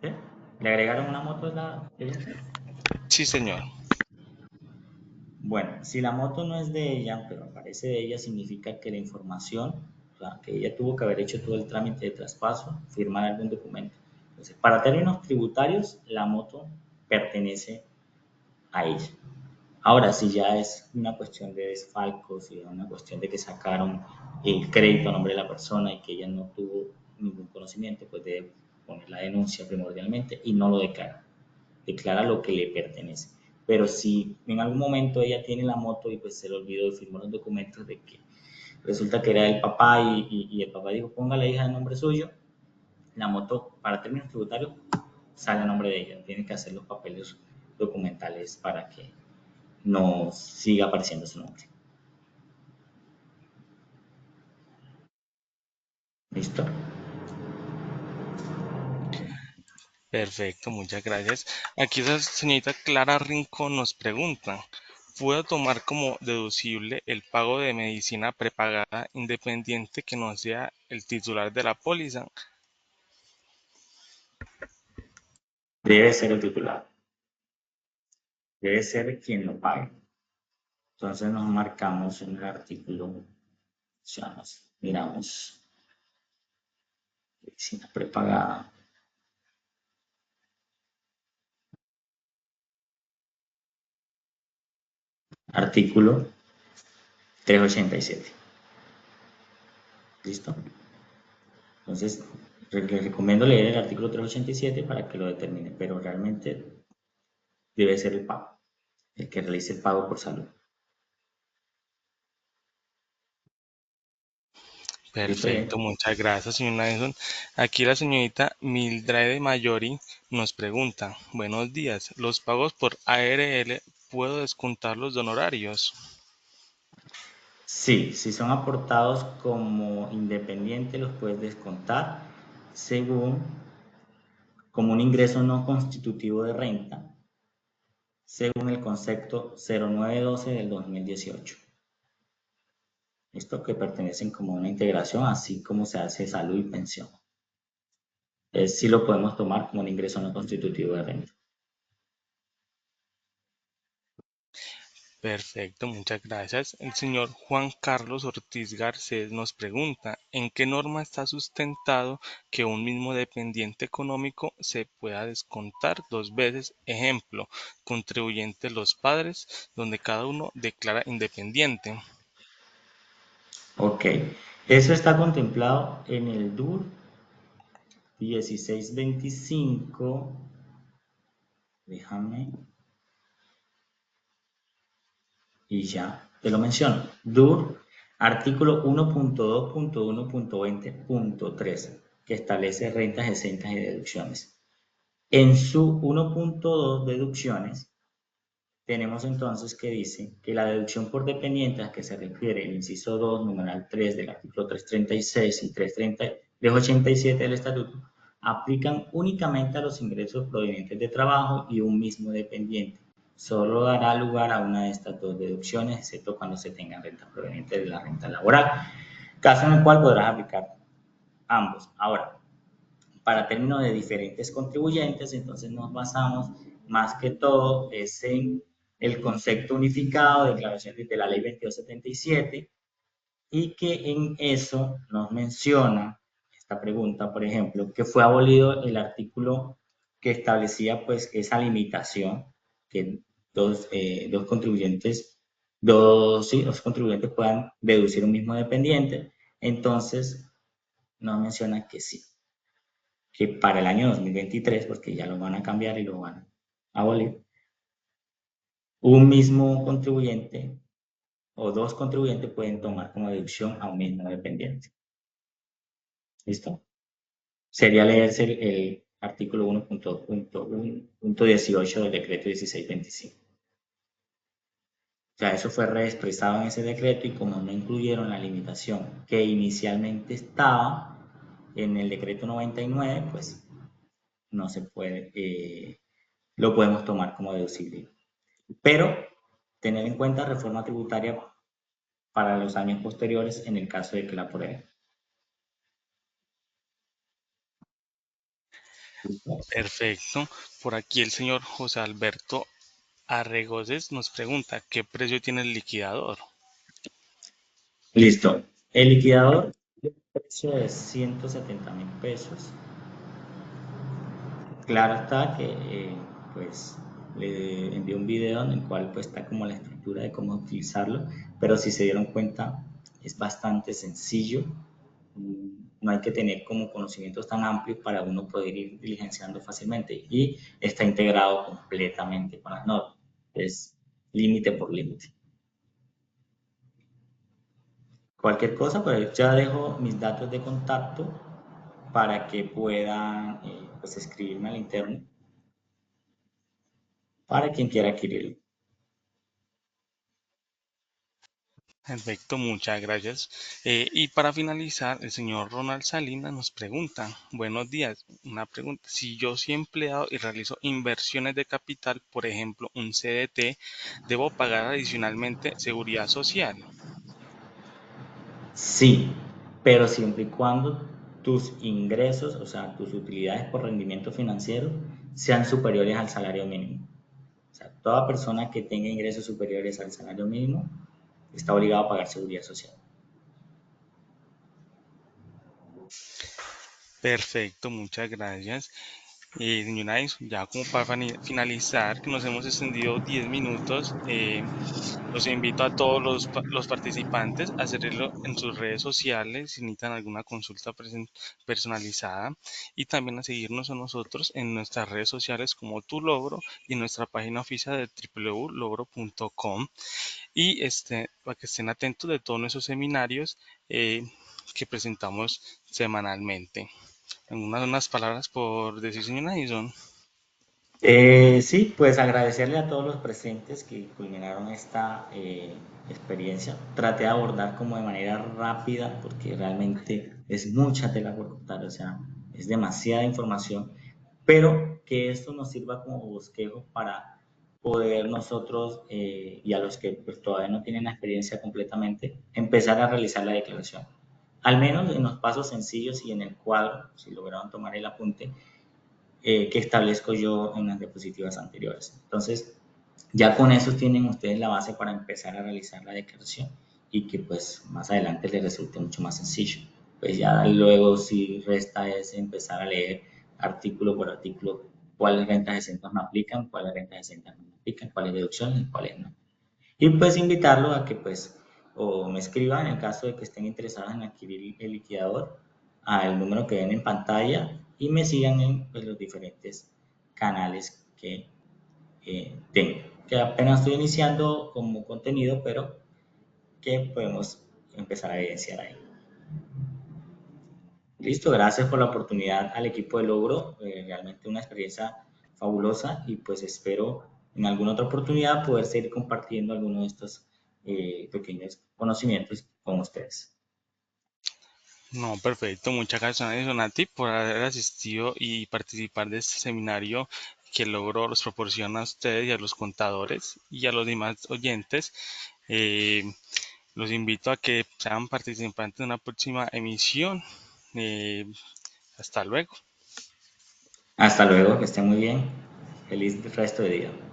¿Sí? ¿Le agregaron una moto a la ella? Sí, señor. Bueno, si la moto no es de ella, pero aparece de ella, significa que la información, o sea, que ella tuvo que haber hecho todo el trámite de traspaso, firmar algún documento. Entonces, para términos tributarios, la moto pertenece a ella. Ahora, si ya es una cuestión de desfalco, si es una cuestión de que sacaron el crédito a nombre de la persona y que ella no tuvo ningún conocimiento, pues debe poner la denuncia primordialmente y no lo declara. Declara lo que le pertenece. Pero si en algún momento ella tiene la moto y pues se le olvidó de firmar los documentos de que resulta que era el papá y el papá dijo ponga la hija en nombre suyo, la moto para términos tributarios sale a nombre de ella. Tiene que hacer los papeles documentales para que no siga apareciendo su nombre. ¿Listo? Perfecto, muchas gracias. Aquí la señorita Clara Rincón nos pregunta, ¿puedo tomar como deducible el pago de medicina prepagada independiente que no sea el titular de la póliza? Debe ser el titular. Debe ser quien lo pague. Entonces nos marcamos en el artículo, miramos, medicina prepagada. Artículo 387. ¿Listo? Entonces, les recomiendo leer el artículo 387 para que lo determine, pero realmente debe ser el pago, el que realice el pago por salud. ¿Listo? Perfecto, muchas gracias, señor Nelson. Aquí la señorita Mildred Mayori nos pregunta, buenos días, ¿los pagos por ARL puedo descontar los honorarios? Sí, si son aportados como independientes los puedes descontar según como un ingreso no constitutivo de renta, según el concepto 0912 del 2018. Esto que pertenecen como una integración, así como se hace salud y pensión. Sí lo podemos tomar como un ingreso no constitutivo de renta. Perfecto, muchas gracias. El señor Juan Carlos Ortiz Garcés nos pregunta, ¿en qué norma está sustentado que un mismo dependiente económico se pueda descontar dos veces? Ejemplo, contribuyentes los padres, donde cada uno declara independiente. Ok, eso está contemplado en el DUR 1625. Déjame. Y ya te lo menciono. DUR, artículo 1.2.1.20.3, que establece rentas exentas y deducciones. En su 1.2 deducciones, tenemos entonces que dice que la deducción por dependiente a que se refiere el inciso 2, numeral 3 del artículo 336 y 387 del estatuto, aplican únicamente a los ingresos provenientes de trabajo y un mismo dependiente. Solo dará lugar a una de estas dos deducciones, excepto cuando se tengan rentas provenientes de la renta laboral, caso en el cual podrás aplicar ambos. Ahora, para términos de diferentes contribuyentes, entonces nos basamos más que todo en el concepto unificado de declaraciones de la ley 2277 y que en eso nos menciona esta pregunta, por ejemplo, que fue abolido el artículo que establecía pues esa limitación que dos contribuyentes puedan deducir un mismo dependiente. Entonces nos menciona que sí, que para el año 2023, porque ya lo van a cambiar y lo van a abolir, un mismo contribuyente o dos contribuyentes pueden tomar como deducción a un mismo dependiente. ¿Listo? Sería leerse el artículo 1.18 del decreto 1625. O sea, eso fue reexpresado en ese decreto y como no incluyeron la limitación que inicialmente estaba en el decreto 99, pues no se puede, lo podemos tomar como deducible. Pero tener en cuenta reforma tributaria para los años posteriores en el caso de que la aprueben. Perfecto. Por aquí el señor José Alberto Arregoses nos pregunta, ¿qué precio tiene el liquidador? Listo. El liquidador tiene un precio de 170.000 pesos. Claro está que pues le envié un video en el cual pues está como la estructura de cómo utilizarlo, pero si se dieron cuenta es bastante sencillo. No hay que tener como conocimientos tan amplios para uno poder ir diligenciando fácilmente y está integrado completamente con las normas. Es límite por límite. Cualquier cosa, pues ya dejo mis datos de contacto para que puedan pues escribirme al interno para quien quiera adquirirlo. Perfecto, muchas gracias. Y para finalizar, el señor Ronald Salinas nos pregunta, buenos días, una pregunta, si yo soy empleado y realizo inversiones de capital, por ejemplo, un CDT, ¿debo pagar adicionalmente seguridad social? Sí, pero siempre y cuando tus ingresos, o sea, tus utilidades por rendimiento financiero, sean superiores al salario mínimo. O sea, toda persona que tenga ingresos superiores al salario mínimo está obligado a pagar seguridad social. Perfecto, muchas gracias. Señor Addison, ya como para finalizar, que nos hemos extendido 10 minutos, los invito a todos los participantes a hacerlo en sus redes sociales si necesitan alguna consulta personalizada y también a seguirnos a nosotros en nuestras redes sociales como Tu Logro y en nuestra página oficial de www.logro.com y para que estén atentos de todos nuestros seminarios que presentamos semanalmente. Unas palabras por decir, señor Addison. Sí, pues agradecerle a todos los presentes que culminaron esta experiencia. Traté de abordar como de manera rápida porque realmente es mucha tela por cortar, o sea, es demasiada información, pero que esto nos sirva como bosquejo para poder nosotros y a los que pues, todavía no tienen la experiencia completamente, empezar a realizar la declaración. Al menos en los pasos sencillos y en el cuadro, si lograron tomar el apunte, que establezco yo en las diapositivas anteriores. Entonces, ya con eso tienen ustedes la base para empezar a realizar la declaración y que pues más adelante les resulte mucho más sencillo. Pues ya luego si resta es empezar a leer artículo por artículo cuáles rentas exentas me aplican, cuáles rentas exentas no me aplican, cuáles deducciones y cuáles no. Y pues invitarlos a que pues o me escriban en el caso de que estén interesados en adquirir el liquidador al número que ven en pantalla y me sigan en pues, los diferentes canales que tengo. Que apenas estoy iniciando como contenido, pero que podemos empezar a evidenciar ahí. Listo, gracias por la oportunidad al equipo de Logro, realmente una experiencia fabulosa y pues espero en alguna otra oportunidad poder seguir compartiendo algunos de estos pequeños conocimientos con ustedes. No, perfecto. Muchas gracias, Donati, por haber asistido y participar de este seminario que Logro los proporciona a ustedes y a los contadores y a los demás oyentes. Eh, los invito a que sean participantes de una próxima emisión. Eh, hasta luego. Hasta luego, que estén muy bien. Feliz resto de día.